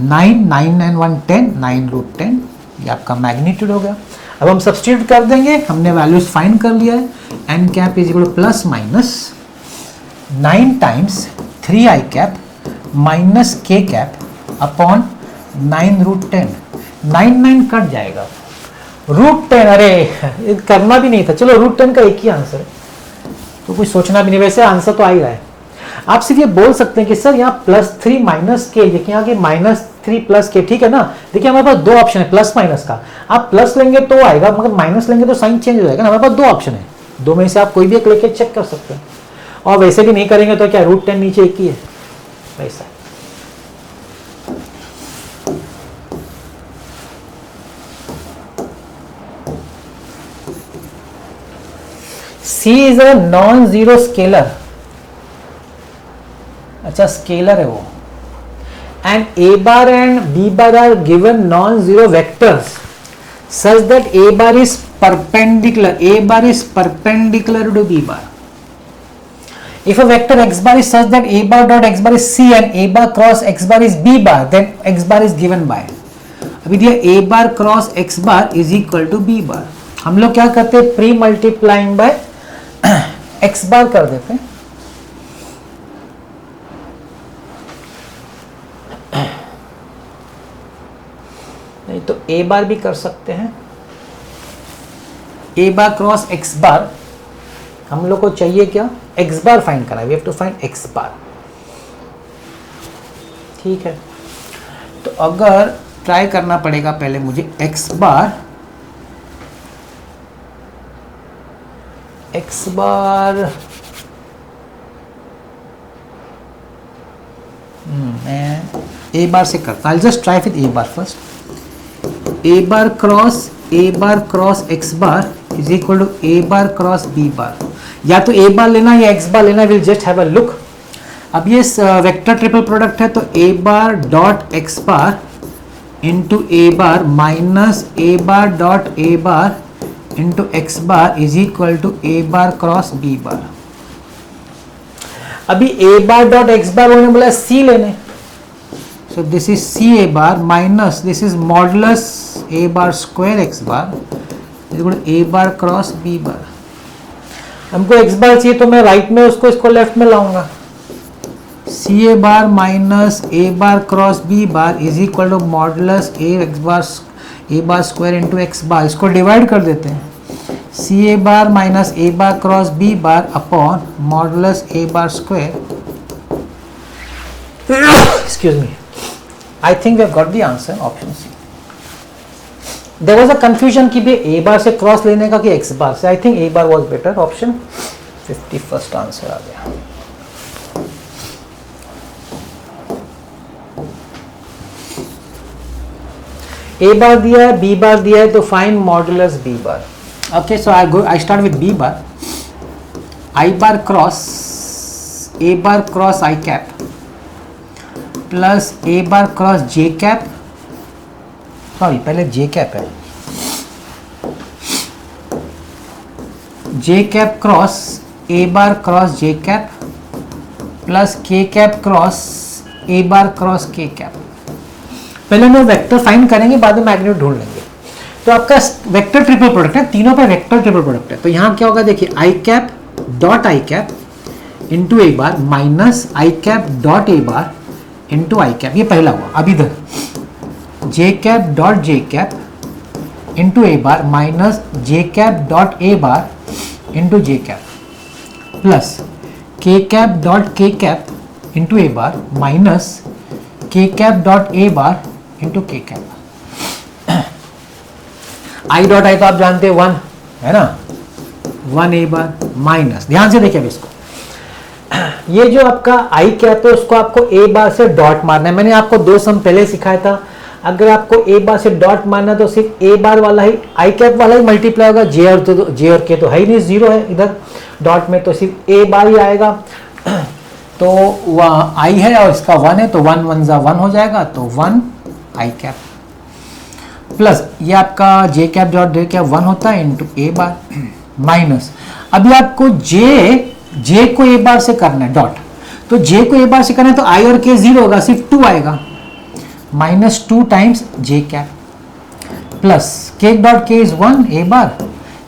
9 9 and 1 10, 9 root 10, ये आपका मैग्नीट्यूड हो गया। अब हम सब्स्टिट्यूट कर देंगे, हमने वैल्यूज फाइंड कर लिया है। N cap is equal to plus minus 9 times 3i cap minus K cap upon 9 root 10, 9 9 कट जाएगा, रूट 10, अरे करना भी नहीं था, चलो रूट 10 का एक ही आंसर है, तो कुछ सोचना भी नहीं, वैसे आंसर तो आ ही रहा है। आप सिर्फ ये बोल सकते हैं कि सर यहाँ +3 माइनस के, देखिए यहाँ के -3 प्लस के, ठीक है ना। देखिए हमारे पास 2 ऑप्शन है प्लस माइनस का, आप प्लस लेंगे तो आएगा, मगर माइनस लेंगे तो साइन चेंज हो जाएगा ना। हमारे पास 2 ऑप्शन है, 2 में से आप कोई भी एक लेके चेक कर सकते हैं। और वैसे भी नहीं करेंगे तो क्या रूट 10 नीचे एक ही है, वैसा। C is a non-zero scalar, अच्छा स्केलर है वो, and A bar and B bar are given non-zero vectors such that A bar is perpendicular to B bar. If a vector x bar is such that A bar dot x bar is C and A bar cross x bar is B bar, then x bar is given by, अभी दिया A bar cross x bar is equal to B bar। हम लोग क्या करते हैं, pre multiplying by x बार कर देते हैं, नहीं तो a बार भी कर सकते हैं। a बार क्रॉस x बार, हम लोग को चाहिए क्या, x बार फाइंड करना है, we have to find x bar. ठीक है, तो अगर ट्राई करना पड़ेगा पहले मुझे x बार मैं a बार से करता हूँ, just try with a bar first. a bar cross x bar is equal to a bar cross b bar, या तो a बार लेना या x बार लेना, will just have a look. अब ये वेक्टर ट्रिपल प्रोडक्ट है, तो a bar dot x bar into a bar minus a bar dot a bar into X bar is equal to A bar cross B bar. अभी ए bar dot x बार उन्होंने बोला C लेने, so this is C A bar minus this is modulus A bar square X bar equal A bar cross B bar. हमको X बार चाहिए तो मैं right में उसको इसको लेफ्ट में लाऊंगा। C A bar minus A bar cross B bar is equal to modulus A bar square into X bar. इसको डिवाइड कर देते हैं, C A bar minus A bar cross B bar upon modulus A bar square. Excuse me. I think we have got the answer, option C. There was a confusion कि भी a बार से cross लेने का कि x बार से। I think a bar was better. Option 51st answer आ गया। a बार दिया है, b बार दिया है, तो find modulus b bar. Okay, so I start with b bar. I bar cross a bar cross I cap plus A bar cross J cap, sorry पहले J cap है, J cap cross A bar cross J cap plus K cap cross A bar cross K cap. पहले हम vector find करेंगे, बाद में magnitude ढूंढ लेंगे। तो आपका वेक्टर ट्रिपल प्रोडक्ट है, तीनों पे वेक्टर ट्रिपल प्रोडक्ट है। तो यहाँ क्या होगा देखिए, I cap dot I cap into A bar minus I cap dot A bar into I cap, ये पहला हुआ। अब इधर J cap dot J cap into A bar minus J cap dot A bar into J cap plus K cap dot K cap into A bar minus K cap dot A bar into K cap. I dot I तो आप जानते हैं 1 है ना, 1 ए bar minus, ध्यान से देखिए अब इसको, ये जो आपका आई कैप है उसको आपको ए बार से डॉट मारना है। मैंने आपको 2 सम पहले सिखाया था, अगर आपको ए बार से डॉट मारना तो सिर्फ ए बार वाला ही आई कैप वाला ही मल्टीप्लाई होगा, जे और के तो है ही नहीं, 0 है इधर डॉट में, तो सिर्फ ए बार ही आएगा। तो वह आई है और इसका 1 है, तो 1 1 जा 1 हो जाएगा, तो 1 आई कैप प्लस ये आपका जे कैप डॉट जे कैप 1 होता है इंटू ए बार माइनस, अभी आपको जे को ए बार से करना है डॉट, तो जे को ए बार से करना है तो आई और के 0 होगा, सिर्फ 2 आएगा, माइनस 2 टाइम्स जे कैप प्लस के डॉट के इज 1 ए बार,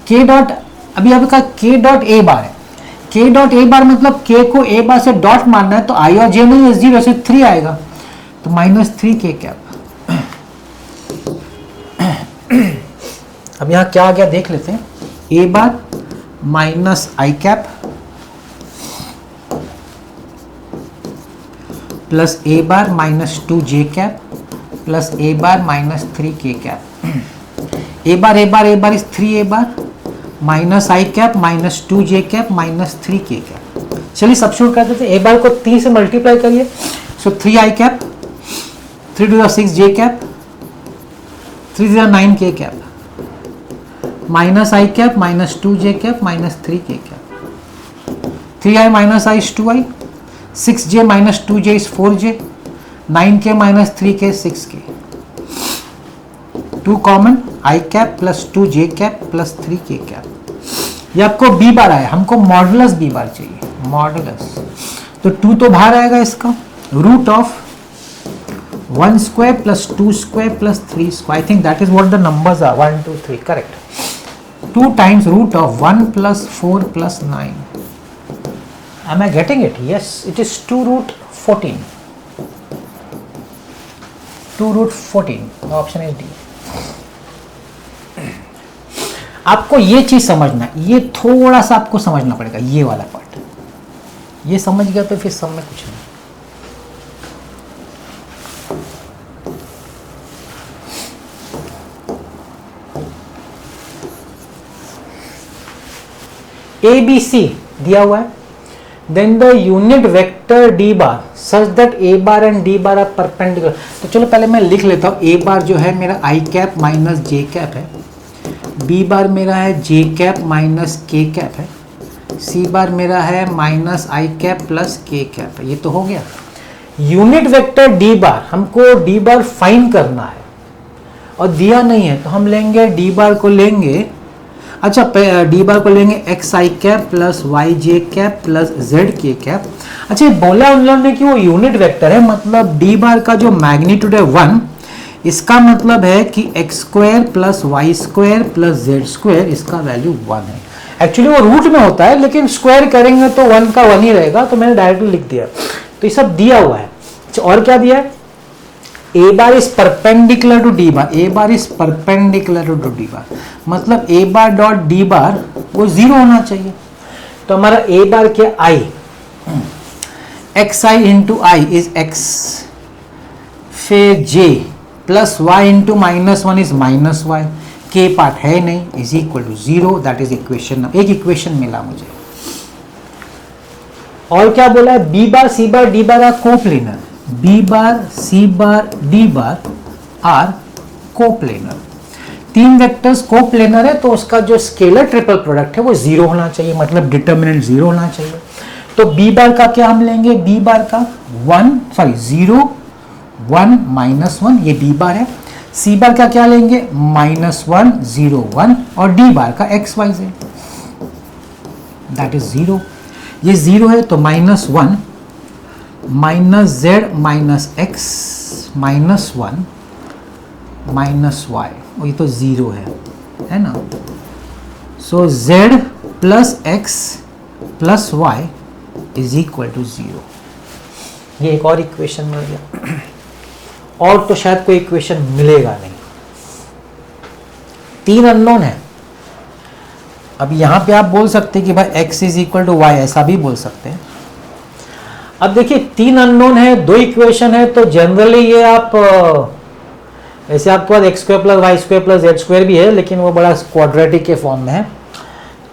के डॉट अभी आपका के डॉट ए बार है, के डॉट ए बार मतलब के को ए बार से डॉट मारना है, तो आई और जे नहीं है 0, से 3 आएगा, तो माइनस 3 के कैप। अब यहां क्या आ गया देख लेते हैं, ए bar minus I cap plus A bar minus 2 J cap plus A bar minus 3 K cap. A bar is 3 A bar minus I cap minus 2 J cap minus 3 K cap. चलिए substitute कर देते हैं, ए बार को 3 से multiply करिए, so 3 I cap, 3 to the 6 J cap, 3 to the 9 K cap minus I cap minus 2 J cap minus 3 K cap. 3 I minus I is 2 I, 6j minus 2j is 4j, 9k minus 3k 6k, 2 common I cap plus 2j cap plus 3k cap. ये आपको b बार आया, हमको modulus b बार चाहिए, modulus, तो 2 तो बाहर आएगा इसका, root of 1 square plus 2 square plus 3 square, I think that is what the numbers are, 1 2 3 correct. 2 times root of 1 plus 4 plus 9, am I getting it? Yes, it is 2 root 14, 2 root 14, the option is D। आपको ये चीज समझना, ये थोड़ा सा आपको समझना पड़ेगा, ये वाला पार्ट, ये समझ गया तो फिर सब में कुछ नहीं। ए बी सी दिया हुआ है, then the unit vector d bar such that a bar and d bar are perpendicular। तो चलो पहले मैं लिख लेता हूँ, a बार जो है मेरा i cap minus j cap है, b बार मेरा है j cap minus k cap है, c बार मेरा है minus i cap plus k cap है। ये तो हो गया यूनिट वेक्टर d बार, हमको d बार फाइंड करना है और दिया नहीं है, तो हम लेंगे d बार को लेंगे, अच्छा डी बार को लेंगे एक्स आई कैप प्लस वाई जे कैप प्लस जेड के कैप। अच्छा बोला उन लोगों ने कि वो यूनिट वेक्टर है, मतलब डी बार का जो मैग्नीट्यूड है 1 इसका मतलब है कि X square plus Y square plus Z square इसका वैल्यू 1 है। एक्चुअली वो रूट में होता है, लेकिन स्क्वायर करेंगे तो 1 का 1 ही रहेगा, तो मैंने डायरेक्टली लिख दिया। तो ये सब दिया हुआ है। और क्या दिया है? A bar is perpendicular to D bar, A bar is perpendicular to D bar, मतलब ए बार डॉट डी बार वो 0 होना चाहिए। तो हमारा ए बार क्या, I, X I into I is X, फिर J plus Y into -1 is -y, K part है नहीं, is equal to 0। That is equation, एक इक्वेशन मिला मुझे। और क्या बोला है? B bar C bar D bar are coplanar, B bar C bar D bar are coplanar. तीन वेक्टर्स कोप्लेनर है तो उसका जो स्केलर ट्रिपल प्रोडक्ट है वो 0 होना चाहिए, मतलब डिटर्मिनेंट 0 होना चाहिए। तो बी बार का क्या हम लेंगे? बी बार का 0 1 -1, ये बी बार है। सी बार का क्या लेंगे? -1 0 1, और डी बार का X Y Z, that is 0। ये 0 है तो -1 -z -x -1 -y, ये तो 0 है ना। So z plus x plus y is equal to 0। ये एक और इक्वेशन मिल गया, और तो शायद कोई इक्वेशन मिलेगा नहीं। 3 अननोन है। अब यहां पे आप बोल सकते हैं कि भाई x is equal to Y, ऐसा भी बोल सकते हैं। अब देखिए 3 अननोन है, 2 इक्वेशन है, तो जनरली ये आप वैसे आपके पास X square plus Y square plus Z square भी है, लेकिन वो बड़ा क्वाड्रेटिक के फॉर्म में है,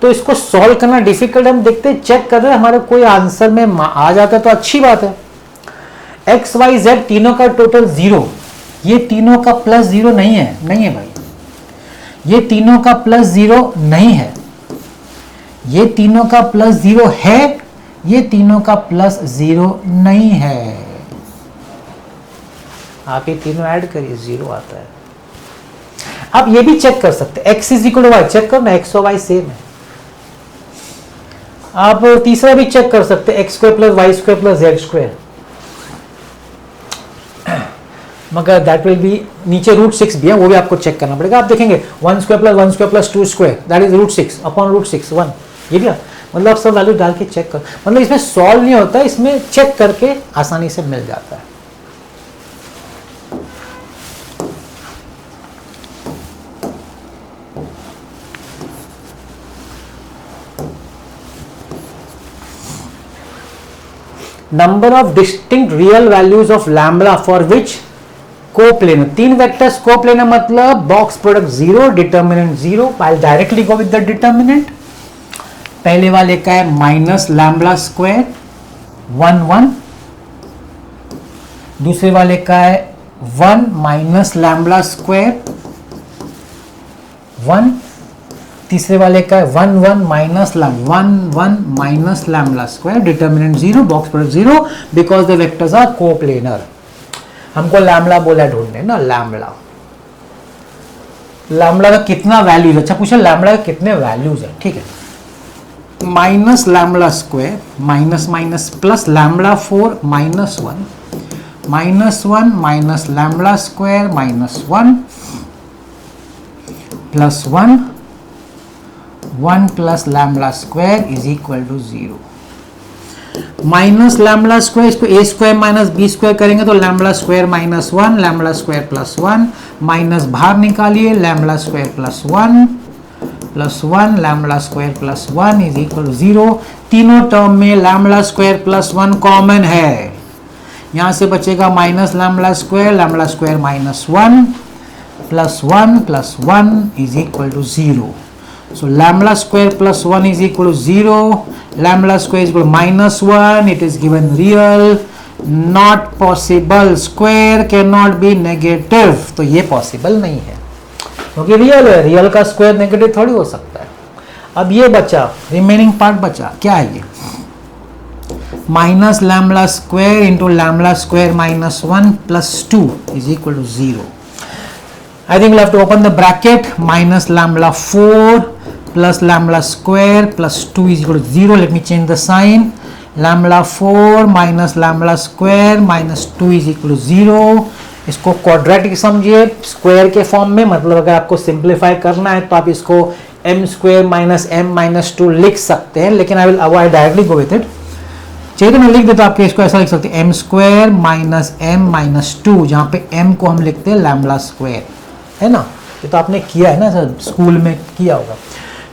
तो इसको सॉल्व करना डिफिकल्ट। हम देखते हैं, चेक कर रहे हैं, हमारे कोई आंसर में आ जाता है तो अच्छी बात है। एक्स वाई जेड तीनों का टोटल 0, ये तीनों का प्लस 0 नहीं है भाई, ये तीनों का प्लस 0 नहीं है, ये तीनों का प्लस 0 है, ये तीनों का प्लस 0 नहीं है। आप ये तीनों ऐड करिए, 0 आता है। आप ये भी चेक कर सकते हैं, x is equal to Y, check करो ना, x और y सेम है। आप तीसरा भी चेक कर सकते हैं, X square plus Y square plus Z square, मगर दैट विल बी, नीचे √6 भी है, वो भी आपको चेक करना पड़ेगा। आप देखेंगे 1 square plus 1 square plus 2 square, that is √6 upon √6 1, ये भी मतलब आप सब वैल्यू डाल के चेक कर, मतलब इसमें सॉल्व नहीं होता है, इसमें चेक करके आसानी से मिल जाता है। Number of distinct real values of lambda for which coplanar, 3 vectors coplanar, मतलब box product 0, determinant 0। I directly go with the determinant. पहले वाले का है माइनस लैम्बडा स्क्वायर 1 1, दूसरे वाले का है 1 माइनस लैम्बडा स्क्वायर 1, तीसरे वाले का है 1 1 minus 1 minus lambda square, determinant 0, box product 0, because the vectors are coplanar. हमको लैम्बडा बोला ढूंढने ना, लैम्बडा का कितना वैल्यूज, अच्छा पूछा लैम्बडा का कितने वैल्यूज है, ठीक है। Minus lambda square minus minus plus lambda 4 -1 -1 minus lambda square -1 plus 1 plus lambda square is equal to 0। Minus lambda square, इसको A square minus B square करेंगे तो lambda square -1 lambda square plus 1, minus बाहर निकालिए, lambda square plus 1 lambda square plus 1 is equal to 0। तीनों term में lambda square plus 1 common है, यहां से बचेगा minus lambda square -1 plus 1 is equal to 0। So lambda square plus 1 is equal to 0. Lambda square is equal to -1. It is given real, not possible. Square cannot be negative. तो ये possible नहीं है, क्योंकि real है, real का square negative थोड़ी हो सकता है। अब ये बचा, रिमेनिंग पार्ट बचा, क्या है ये? Minus lambda square into lambda square -1 plus 2 is equal to 0। I think we'll have to open the bracket, minus lambda 4 plus lambda square plus 2 is equal to 0. Let me change the sign. Lambda 4 minus lambda square minus 2 is equal to 0. इसको quadratic समझिए square के form में, मतलब अगर आपको simplify करना है तो आप इसको m square minus m minus 2 लिख सकते हैं, लेकिन आई डायरेक्टली गो विथ इट। चाहिए तो मैं लिख देता हूँ आपके, इसको ऐसा लिख सकते हैं m square minus m minus 2, जहाँ पे m को हम लिखते हैं लैम्ब्डा स्क्वायर, है ना। ये तो आपने किया है ना सर, स्कूल में किया होगा।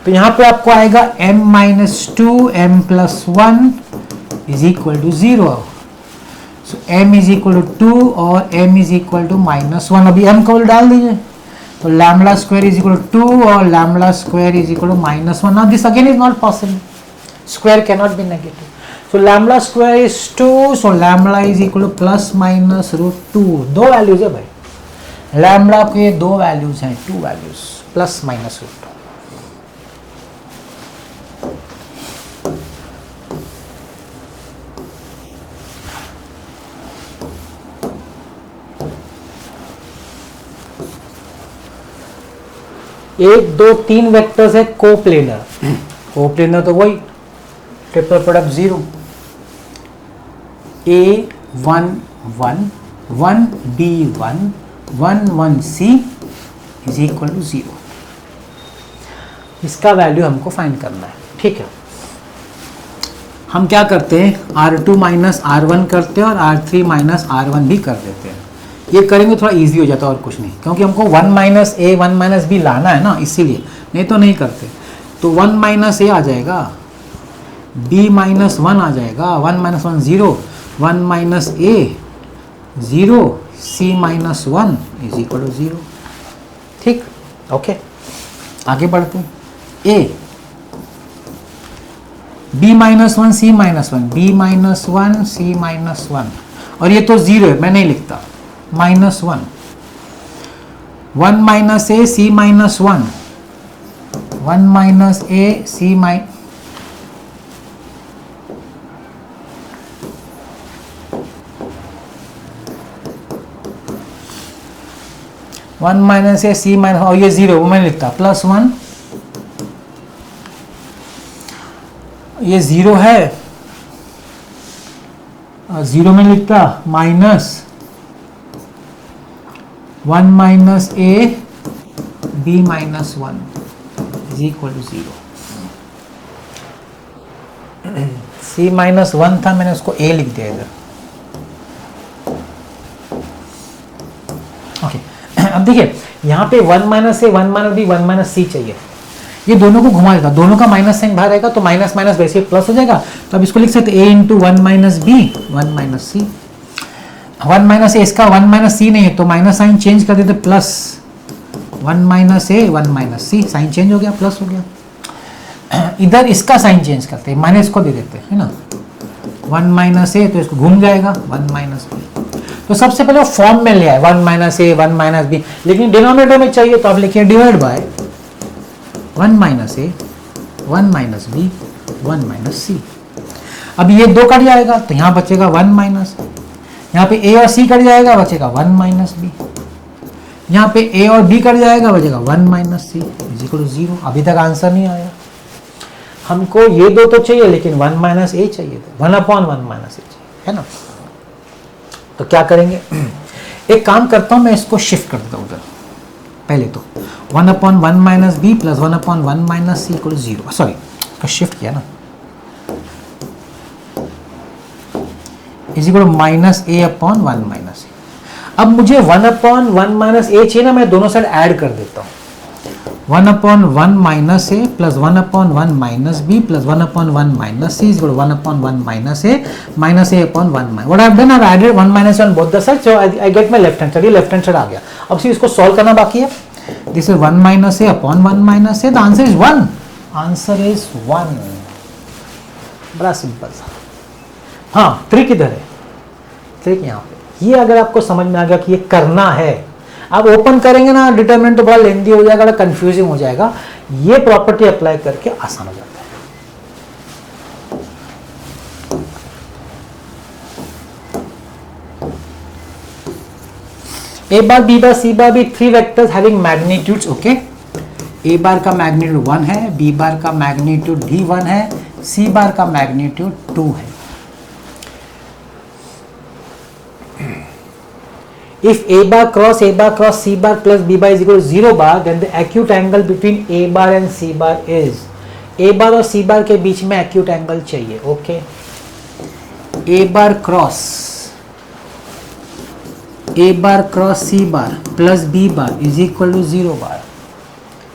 तो यहाँ पे आपको आएगा m minus 2 m plus 1 is equal to 0। So m is equal to 2 और m is equal to minus 1। अभी m का वैल्यू डाल दीजिए, तो lambda square is equal to 2 और lambda square is equal to minus 1। Now this again is not possible, square can not be negative. So lambda square is 2, so lambda is equal to plus minus root 2। दो values है भाई, lambda के दो values हैं, two values, plus minus root 2। एक दो तीन vectors है कोप्लेनर, कोप्लेनर तो वही triple product 0, a1 1 1 b1 1 1 c is equal to 0। इसका वैल्यू हमको फाइंड करना है, ठीक है। हम क्या करते हैं, r2 माइनस r1 करते हैं और r3 माइनस r1 भी कर देते हैं। ये करेंगे थोड़ा इजी हो जाता है और कुछ नहीं, क्योंकि हमको 1 माइनस a 1 माइनस b लाना है ना, इसीलिए, नहीं तो नहीं करते। तो 1 माइनस a आ जाएगा, b माइनस 1 आ जाएगा, 1 minus 1 0, 1 minus a 0, c minus 1 is equal to 0। ठीक, ओके, आगे बढ़ते हैं। a b minus 1 c minus 1, b minus 1 c minus 1, और ये तो 0 है, मैं नहीं लिखता, minus 1, 1 minus A C minus 1, 1 minus A C minus 1 minus A C minus, और ये 0 वो मैंने लिखता, प्लस 1, ये 0 है, 0 में लिखता, minus 1 minus A B minus 1 is equal to 0। C minus 1 था, मैंने उसको ए लिख दिया इधर। ओके, अब देखिए यहाँ पे 1 minus A 1 minus B 1 minus सी चाहिए, ये दोनों को घुमा देगा, दोनों का माइनस साइन बाहर रहेगा तो माइनस माइनस वैसे प्लस हो जाएगा। तो अब इसको लिख सकते ए इंटू 1 माइनस बी 1 माइनस सी। 1 माइनस ए, इसका 1 माइनस सी नहीं है तो माइनस साइन चेंज कर देते, plus 1 minus A 1 minus C, sign change हो गया, प्लस हो गया। इधर इसका साइन चेंज करते हैं, माइनस को दे देते हैं ना, 1 माइनस ए तो इसको घूम जाएगा 1 माइनस बी। तो सबसे पहले फॉर्म में ले आए 1 माइनस ए 1 माइनस बी, लेकिन डिनोमिनेटर में चाहिए तो आप लिखिए divide by 1 minus A 1 minus B 1 minus C. अब ये 2 कट जाएगा तो यहाँ बचेगा 1 माइनस, यहाँ पे a और c कट जाएगा बचेगा 1 माइनस बी, यहाँ पे a और b कट जाएगा बचेगा 1 minus C is equal to 0। अभी तक आंसर नहीं आया, हमको ये 2 तो चाहिए लेकिन 1 माइनस ए चाहिए था, 1 अपॉन 1 माइनस ए चाहिए, है ना। तो क्या करेंगे, एक काम करता हूँ मैं इसको शिफ्ट कर देता हूँ उधर, पहले तो 1 upon 1 minus B plus 1 upon 1 minus C equal to 0, sorry इसका शिफ्ट किया ना, is equal to minus A upon 1 minus A. अब मुझे 1 अपॉन 1 माइनस ए चाहिए ना, मैं दोनों साइड ऐड कर देता हूँ, 1 upon 1 minus A plus 1 upon 1 minus B plus 1 upon 1 minus C is equal to 1 upon 1 minus A upon 1 minus, what I have done, I have added 1 minus 1 both the side, so I get my left hand side, ये left hand side आ गया। अब सिर्फ इसको solve करना बाकी है, this is 1 minus A upon 1 minus A, the answer is 1, answer is 1, बड़ा सिंपल सा। हाँ, ट्रिक इधर है, ट्रिक यहाँ पे, ये अगर आपको समझ में आ गया कि ये करना है, आप ओपन करेंगे ना डिटरमिनेंट तो बड़ा लेंदी हो जाएगा, बड़ा कंफ्यूजिंग हो जाएगा, ये प्रॉपर्टी अप्लाई करके आसान हो जाता है। A bar B bar C bar भी 3 वेक्टर्स हैविंग मैग्नीट्यूड्स, ओके। ए बार का मैग्नीट्यूड 1 है, बी बार का मैग्नीट्यूड भी 1 है, सी बार का मैग्नीट्यूड 2 है। If a bar cross c bar plus b bar is equal to 0 bar, then the acute angle between a bar and c bar is, a bar और c bar के बीच में acute angle चाहिए. Okay, a bar cross c bar plus b bar is equal to 0 bar.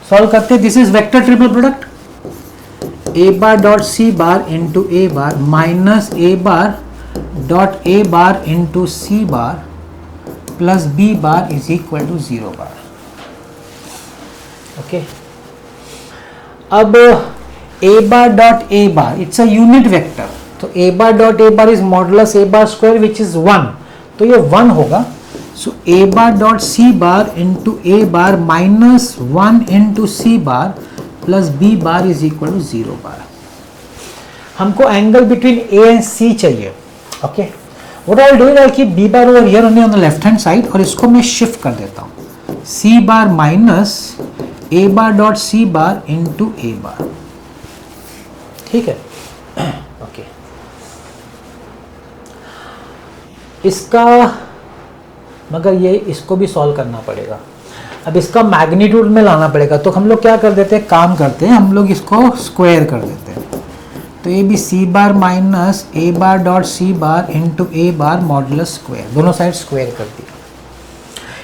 Solve करते हैं. This is vector triple product. a bar dot c bar into a bar minus a bar dot a bar into c bar plus b bar is equal to 0 bar. Okay. अब a bar dot a bar, it's a unit vector. तो a bar dot a bar is modulus a bar square which is 1. तो ये 1 होगा. So a bar dot c bar into a bar minus 1 into c bar plus b bar is equal to 0 bar. हमको angle between a and c चाहिए. Okay, what I will do is I will keep b bar over here only on the left hand side और इसको मैं shift कर देता हूँ. c bar minus a bar dot c bar into a bar. ठीक है. Okay, इसका मगर ये इसको भी सॉल्व करना पड़ेगा. अब इसका मैग्नीट्यूड में लाना पड़ेगा. तो हम लोग क्या कर देते हैं, काम करते हैं, हम लोग इसको स्क्वायर कर देते हैं. तो ये भी सी बार minus A bar dot C bar into A bar modulus square, दोनों साइड स्क्वायर कर दिया.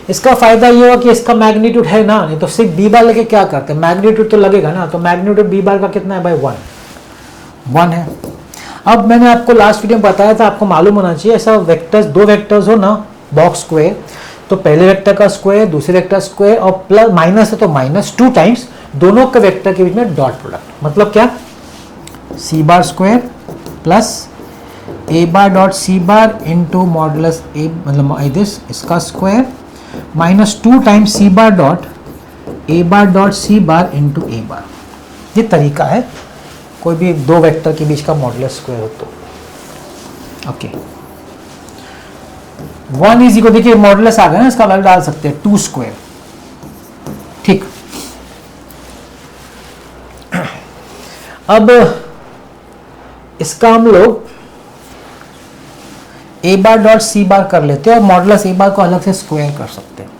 इसका फायदा ये हुआ कि इसका मैग्नीट्यूड है ना, नहीं तो सिर्फ बी बार लेके क्या करते हैं, मैग्नीट्यूड तो लगेगा ना. तो मैग्नीट्यूड बी बार का कितना है भाई, 1 है. अब मैंने आपको लास्ट वीडियो में बताया था, आपको मालूम होना चाहिए, ऐसा वेक्टर्स, दो वेक्टर्स हो ना बॉक्स स्क्वायर, तो पहले वेक्टर का स्क्वायर, दूसरे वेक्टर स्क्वायर और प्लस माइनस है तो माइनस 2 टाइम्स दोनों के वेक्टर के बीच में डॉट प्रोडक्ट. मतलब क्या, C bar square plus A bar dot C bar into modulus A, मतलब दिस, इसका square minus 2 times C bar dot A bar dot C bar into A bar. ये तरीका है कोई भी दो वेक्टर के बीच का मॉडुलस स्क्वायर हो तो. ओके, 1 इज इक्वल, देखिए मॉडुलस आ गया ना, इसका वैल्यू डाल सकते हैं 2 स्क्वायर. ठीक, अब इसका हम लोग ए बार डॉट सी बार कर लेते हैं और मॉडुलस ए बार को अलग से स्क्वायर कर सकते हैं.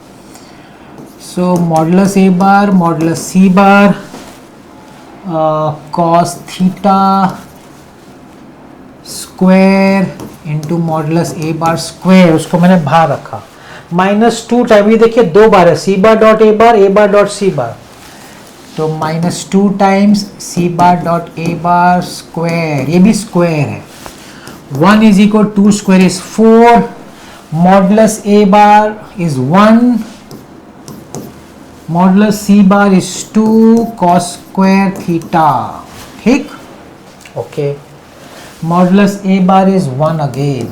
So modulus A bar modulus C bar cos theta square into modulus A bar square, उसको मैंने बाहर रखा. -2 टाइम, ये देखिए 2 बार है, सी bar dot A bar dot C bar, तो -2 times C bar dot A bar square, ये भी स्क्वायर है. 1 is equal 2 square is 4, modulus A bar is 1, modulus C bar is 2 cos square theta. ठीक, okay, modulus A bar is 1 again,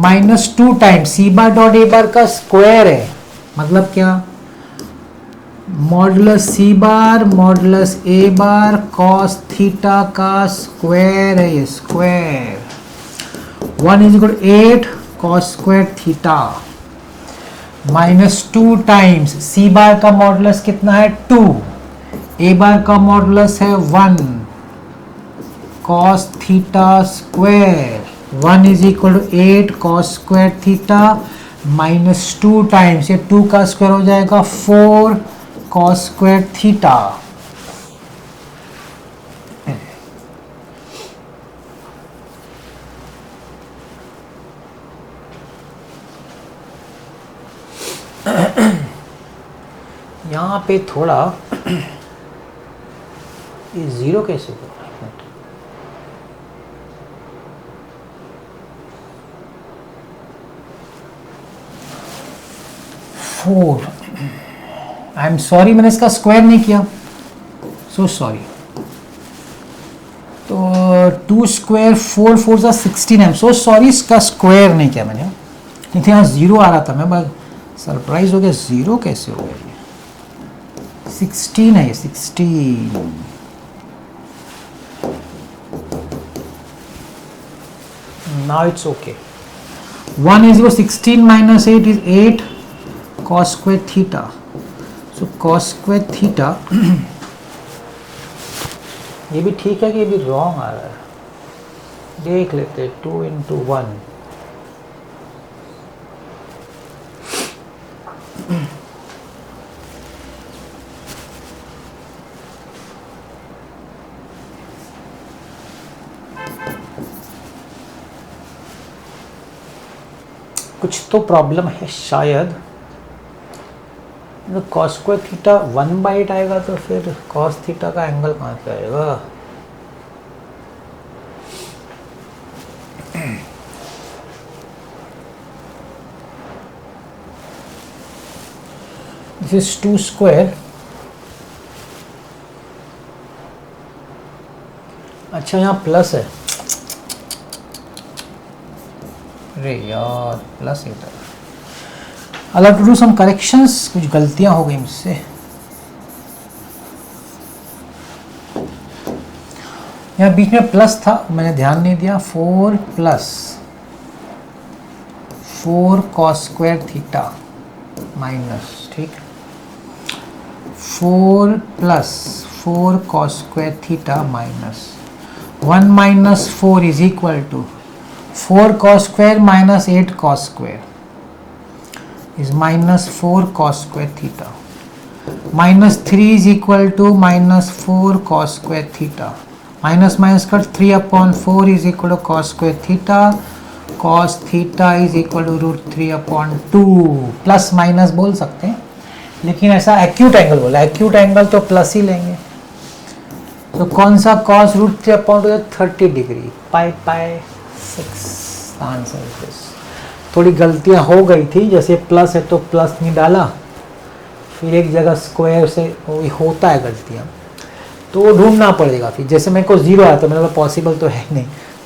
-2 times C bar dot A bar का square है, मतलब क्या, modulus C bar modulus A bar cos theta का square है, ये square. 1 is equal 8 cos square theta, -2 times C bar का modulus कितना है 2, ए बार का मॉडुलस है 1 cos theta square. 1 is equal to 8 cos square theta, -2 times ये 2 का स्क्वायर हो जाएगा 4 कॉस स्क्वायर थीटा. यहाँ पे थोड़ा ये 0 कैसे होगा, 4, आई एम सॉरी मैंने इसका स्क्वायर नहीं किया, सो सॉरी. तो 2 स्क्वायर 4 4 सा 16, आई एम सो सॉरी, इसका स्क्वायर नहीं किया मैंने, नहीं तो यहाँ 0 आ रहा था, मैं बस सरप्राइज हो गया 0 कैसे हो गया. 16 है ये, 16. Now it's okay. 1 is 16 minus 8 is 8 cos square theta. So cos square theta ये भी ठीक है कि ये भी रॉन्ग आ रहा है, देख लेते हैं. 2 into 1 कुछ तो प्रॉब्लम है शायद। कॉस स्क्वायर थीटा 1/8 आएगा तो फिर कॉस थीटा का एंगल कहाँ से आएगा? This is 2 square. अच्छा यहाँ प्लस है, अरे यार plus eight. I'll have to do some corrections, कुछ गलतियां हो गई मुझसे। यहाँ बीच में प्लस था, मैंने ध्यान नहीं दिया। 4 plus 4 cos square theta minus, ठीक, 4 plus 4 cos square theta minus 1 minus 4 is equal to 4 cos square minus 8 cos square is minus 4 cos square theta. Minus 3 is equal to minus 4 cos square theta. Minus minus cut 3 upon 4 is equal to cos square theta. Cos theta is equal to root 3 upon 2. Plus minus बोल सकते हैं, लेकिन ऐसा acute angle बोला, acute angle तो plus ही लेंगे। तो कौन सा cos root 3 upon 2? 30 degree, pi 6 answer is this. थोड़ी गलतियां हो गई थी, जैसे प्लस है तो प्लस नहीं डाला, फिर एक जगह स्क्वायर से होता है गलतियां, तो वो ढूंढना पड़ेगा। फिर जैसे मेरे को 0 आया तो मैंने बोला पॉसिबल तो है नहीं,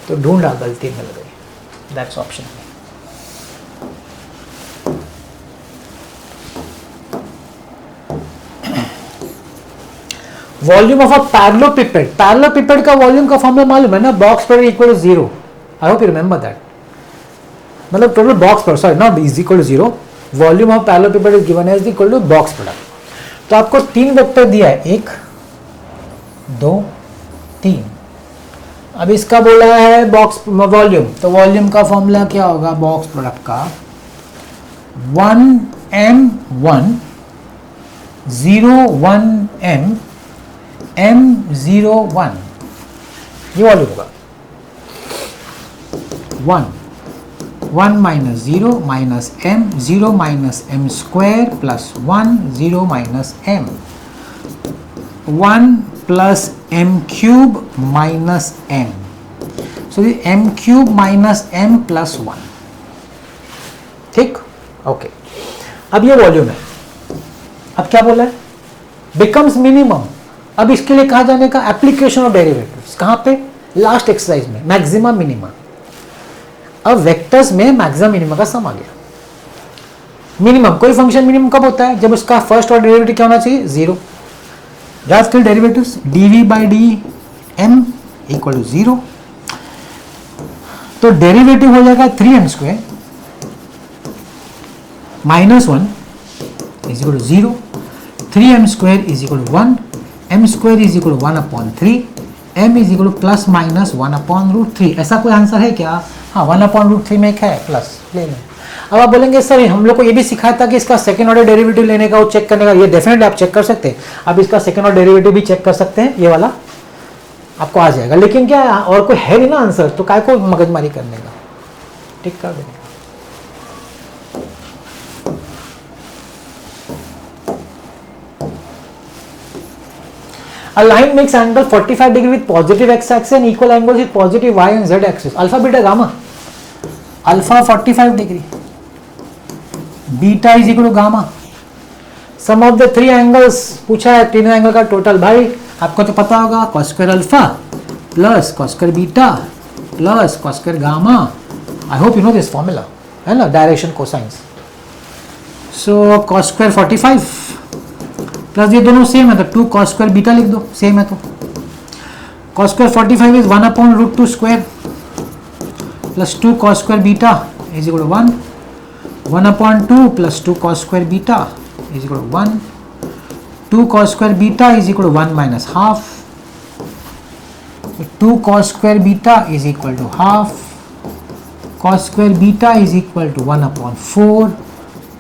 तो ढूंढा, गलती मिल गई। That's option. Volume of a parallelepiped, parallelepiped का वॉल्यूम का फॉर्मूला मालूम है ना? बॉक्स पर equal to 0। I hope you remember that. मतलब total box product, sorry not is equal to 0, volume of parallelepiped is given as equal to box product. तो आपको 3 vector दिया है, 1 2 3। अब इसका बोला है बॉक्स वॉल्यूम, तो वॉल्यूम का फॉर्मूला क्या होगा बॉक्स प्रोडक्ट का? 1m1 01m m01, ये वॉल्यूम होगा। 1 minus 0 minus m, 0 minus m square plus 1 0 minus m, 1 plus m cube minus m, सो m cube minus m plus 1, ठीक, ओके। अब ये वॉल्यूम है। अब क्या बोला है? Becomes minimum. अब इसके लिए कहा जाने का एप्लीकेशन ऑफ डेरिवेटिव्स कहाँ पे? लास्ट एक्सरसाइज में, मैक्सिमम मिनिमम। अब वेक्टर्स में मैक्सिमम मिनिमम का सम आ गया। मिनिमम, कोई फंक्शन मिनिमम कब होता है? जब उसका फर्स्ट ऑर्डर डेरिवेटिव क्या होना चाहिए? 0। Rascal derivatives dv by dm equal to 0, तो डेरिवेटिव हो जाएगा 3m square minus 1 is equal to 0, 3m square is equal to 1, m square is equal to 1 upon 3, m is equal to plus minus 1 upon root 3। ऐसा कोई answer है क्या? हाँ, 1 upon root 3 में एक है प्लस, ले लें। अब आप बोलेंगे सर हम लोग को ये भी सिखाया था कि इसका सेकंड ऑर्डर डेरिवेटिव लेने का, वो चेक करने का। ये डेफिनेटली आप चेक कर सकते हैं, आप इसका सेकंड ऑर्डर डेरिवेटिव भी चेक कर सकते हैं, ये वाला आपको आ जाएगा। लेकिन क्या और कोई है नहीं ना आंसर, तो काय को मगजमारी करने का, ठीक कर देने का। A line makes angle 45 degree with positive x-axis and equal angles with positive y and z axis. Alpha, beta, gamma. Alpha 45 degree. Beta is equal to gamma. Sum of the 3 angles पूछा है, तीनों angle का total. भाई आपको तो पता होगा, cos square alpha plus cos square beta plus cos square gamma. I hope you know this formula, है ना? Direction cosines. So cos square 45 plus ये दोनों सेम है तो 2 cos स्क्वायर बीटा लिख दो, सेम है तो। cos square 45 is 1 upon root 2 square plus 2 cos square beta is equal to 1, 1 upon 2 plus 2 cos square beta is equal to 1, 2 cos square beta is equal to 1 minus half, 2 cos square beta is equal to half, cos square beta is equal to 1 upon 4,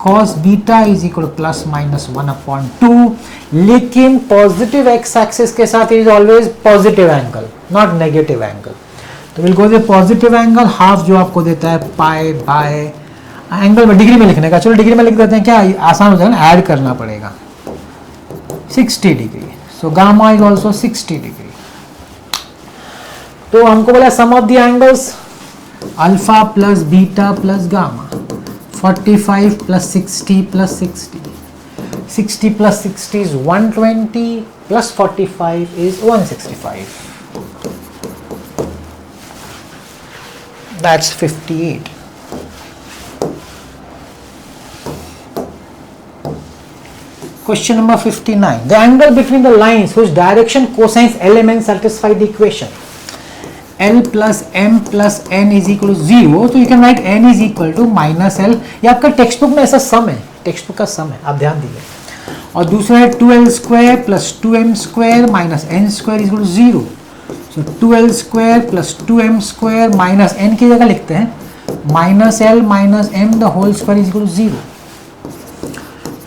cos beta is equal to plus minus 1 upon 2। लेकिन positive X axis के साथ is always positive angle, not negative angle. तो will go the positive angle half जो आपको देता है pi by angle में degree में लिखने का, चलो डिग्री में लिख देते हैं, क्या आसान हो जाएगा ना, ऐड करना पड़ेगा 60 degree. So gamma is also 60 degree. तो हमको बोला sum of the angles alpha plus beta plus gamma 45 plus 60 plus 60 plus 60 is 120 plus 45 is 165. That's 58. Question number 59. The angle between the lines whose direction cosines elements satisfy the equation L plus m plus n is equal to 0. So you can write n is equal to minus L. ये आपका text book में ऐसा सम है, text book का सम है, आप ध्यान दीजिए। और दूसरा है 2l square plus 2m square minus n square is equal to 0। So 2l square plus 2m square minus n की जगह लिखते हैं minus l minus m the whole square is equal to 0।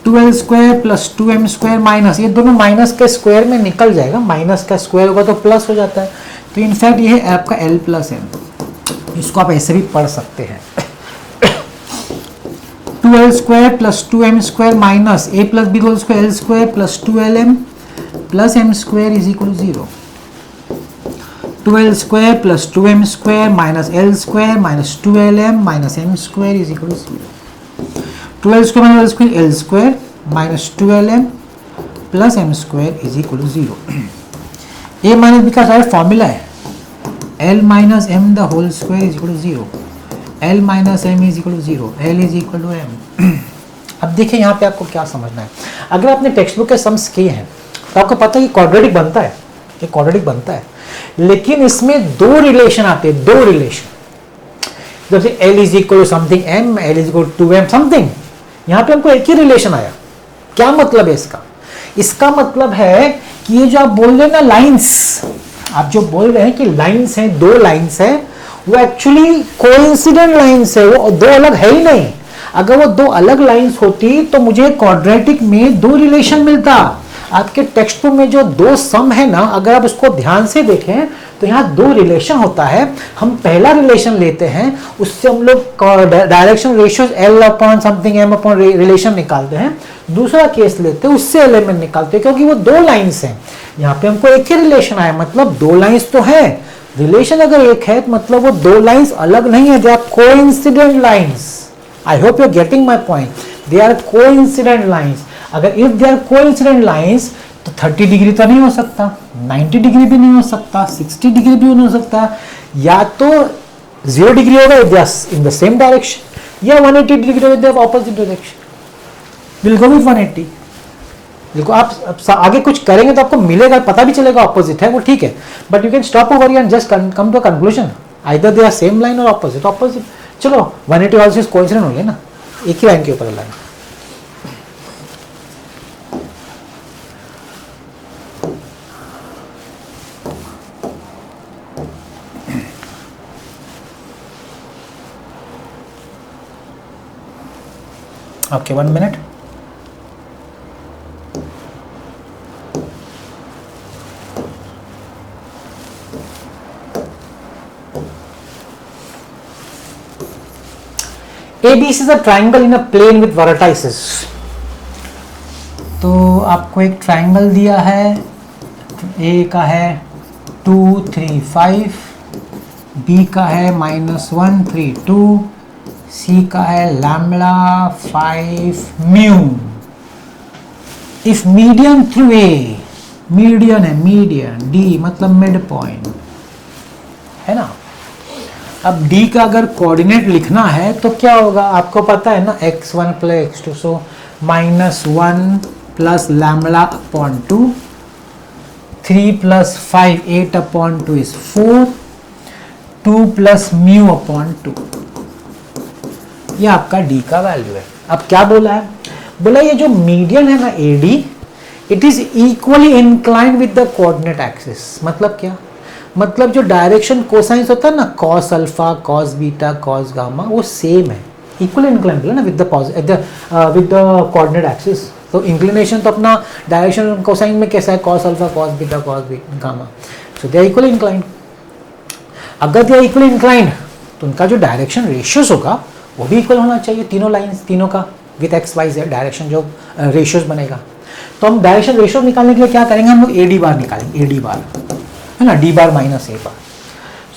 2l square plus 2m square minus, ये दोनों minus के square में निकल जाएगा, माइनस का स्क्वायर होगा तो प्लस हो जाता है। तो इनफैक्ट ये है आपका l प्लस m, इसको आप ऐसे भी पढ़ सकते हैं 2l square plus 2m square minus a plus b whole square l square plus 2lm plus m square is equal to 0। 2l square plus 2m square minus l square minus 2lm minus m square is equal to 0। 2l square minus l square l square minus 2lm plus m square is equal to 0। a minus b का सारा formula है l minus m the whole square is equal to 0। L minus M is equal to 0, L is equal to M. अब देखिए यहाँ पे आपको क्या समझना है, अगर आपने टेक्स्ट बुक के सम्स किए हैं तो आपको पता है कि क्वाड्रेटिक बनता है, ये क्वाड्रेटिक बनता है, लेकिन इसमें दो रिलेशन आते हैं, दो रिलेशन। जैसे L is equal to something m, L is equal to 2m something, यहाँ पे हमको एक ही रिलेशन आया। क्या मतलब है इसका? इसका मतलब है कि ये जो आप बोल रहे हैं ना लाइन्स, आप जो बोल रहे हैं कि लाइन्स हैं, दो लाइन्स हैं, वो एक्चुअली कोइंसिडेंट लाइंस है, वो दो अलग है ही नहीं। अगर वो दो अलग लाइंस होती तो मुझे क्वाड्रेटिक में दो रिलेशन मिलता। आपके टेक्स्ट बुक में जो दो सम है ना, अगर आप उसको ध्यान से देखें तो यहाँ दो रिलेशन होता है। हम पहला रिलेशन लेते हैं, उससे हम लोग direction ratio L upon something m upon relation निकालते हैं। दूसरा केस लेते हैं, उससे एलिमेंट निकालते हैं, क्योंकि वो दो लाइंस हैं। यहाँ पे हमको एक ही रिलेशन आया, मतलब दो लाइंस तो है, रिलेशन अगर एक है तो मतलब वो दो लाइंस अलग नहीं है, they are coincident lines. I hope you are getting my point, they are coincident lines. अगर if they are coincident lines तो 30 डिग्री तो नहीं हो सकता, 90 डिग्री भी नहीं हो सकता, 60 डिग्री भी नहीं हो सकता, या तो 0 डिग्री होगा इन द सेम डायरेक्शन, या 180 डिग्री होगा opposite direction. Will go with 180। देखो आप आगे कुछ करेंगे तो आपको मिलेगा, पता भी चलेगा ऑपोजिट है वो, ठीक है, but you can stop over and just come to a conclusion, either they are same line और ऑपोजिट। ऑपोजिट चलो 180 ऑल्सो इज कोइंसिडेंट हो गया ना, एक ही लाइन के ऊपर line. Okay 1 minute. ABC is a triangle in a plane with vertices। तो आपको एक ट्राइंगल दिया है, A का है 2 3 5, B का है -1 3 2, C का है lambda 5 mu. If median through A, median है, मीडियन, D मतलब मिड पॉइंट है ना। अब D का अगर कोऑर्डिनेट लिखना है तो क्या होगा, आपको पता है ना, x1 plus x2, so -1 plus lambda upon 2, 3 plus 5 8 upon 2 is 4, 2 plus mu upon 2, ये आपका D का वैल्यू है। अब क्या बोला है, बोला ये जो मीडियन है ना AD, it is equally inclined with the coordinate axis. मतलब क्या, मतलब जो डायरेक्शन कोसाइंस होता है ना, cos alpha, cos beta, cos gamma, वो सेम है, इक्वल इंक्लाइंड ना विद द कोऑर्डिनेट एक्सिस। तो इंक्लिनेशन तो अपना डायरेक्शन कोसाइन में कैसा है, cos alpha, cos beta, cos gamma, so they are equal inclined. अगर दे आर इक्वल इंक्लाइंड तो उनका जो डायरेक्शन रेशियोज होगा वो भी इक्वल होना चाहिए, तीनों लाइंस, तीनों का with X Y Z direction जो रेशियोज बनेगा। तो हम डायरेक्शन रेशियो निकालने के लिए क्या करेंगे, हम लोग ए डी बार निकालेंगे, ए डी बार है ना, डी बार माइनस ए बार।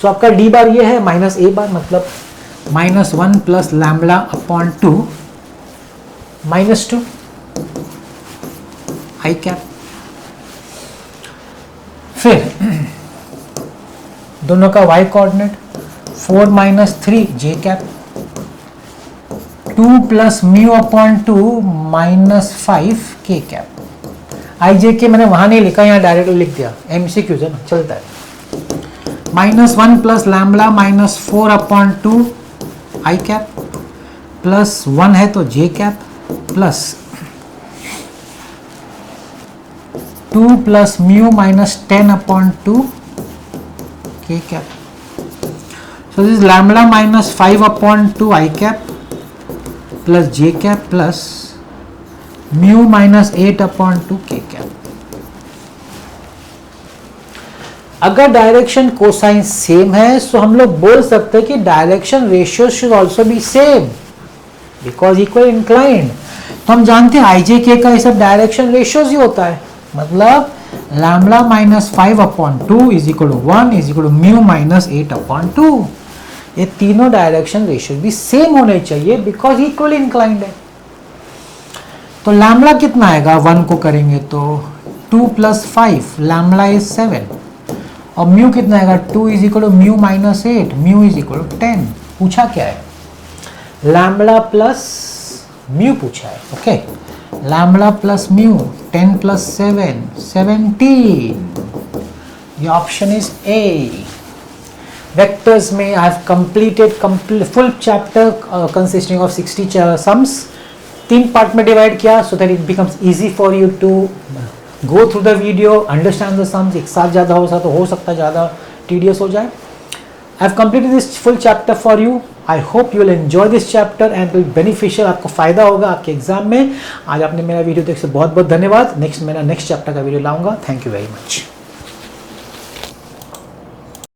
सो आपका डी बार ये है माइनस ए बार, मतलब -1 plus lambda upon 2 -2 I cap. फिर दोनों का y कोऑर्डिनेट 4 - 3 जे कैप, 2 प्लस म्यू अपॉन 2 -5 के कैप। आई जे के मैंने वहां नहीं लिखा, यहाँ डायरेक्ट लिख दिया, एमसीक्यू है ना, चलता है। -1 plus lambda -4 upon 2 I cap, plus 1 है तो J cap, plus 2 plus mu -10 upon 2 K cap. So this is lambda -5 upon 2 I cap plus j cap plus mu -8 upon 2 k cap. अगर direction cosine same है तो हम लोग बोल सकते हैं कि direction ratio should also be same because equal inclined. तो हम जानते हैं आई जे के का ये सब डायरेक्शन रेशियोज ही होता है, मतलब lambda -5 upon 2 is equal to 1 is equal to mu -8 upon 2। ये तीनों डायरेक्शन रेशियो भी सेम होने चाहिए बिकॉज इक्वल इंक्लाइंड है। तो लैम्बडा कितना आएगा, 1 को करेंगे तो 2 प्लस 5 लैम्बडा इज 7 और म्यू कितना आएगा, 2 is equal to mu -8, mu is equal to 10। पूछा क्या है, लैम्बडा प्लस म्यू पूछा है। Okay, lambda plus mu 10 plus 7 17। The option is A. Vectors में I have completed full chapter consisting of 60 sums. 3 part में divide किया so that it becomes easy for you to go through the video, understand the sums. एक साथ ज़्यादा हो सकता है ज़्यादा tedious हो जाए। I have completed this full chapter for you. I hope you will enjoy this chapter and it will be beneficial. आपको फायदा होगा आपके एग्जाम में। आज आपने मेरा वीडियो देख से बहुत बहुत धन्यवाद। नेक्स्ट चैप्टर का वीडियो लाऊंगा। Thank you very much.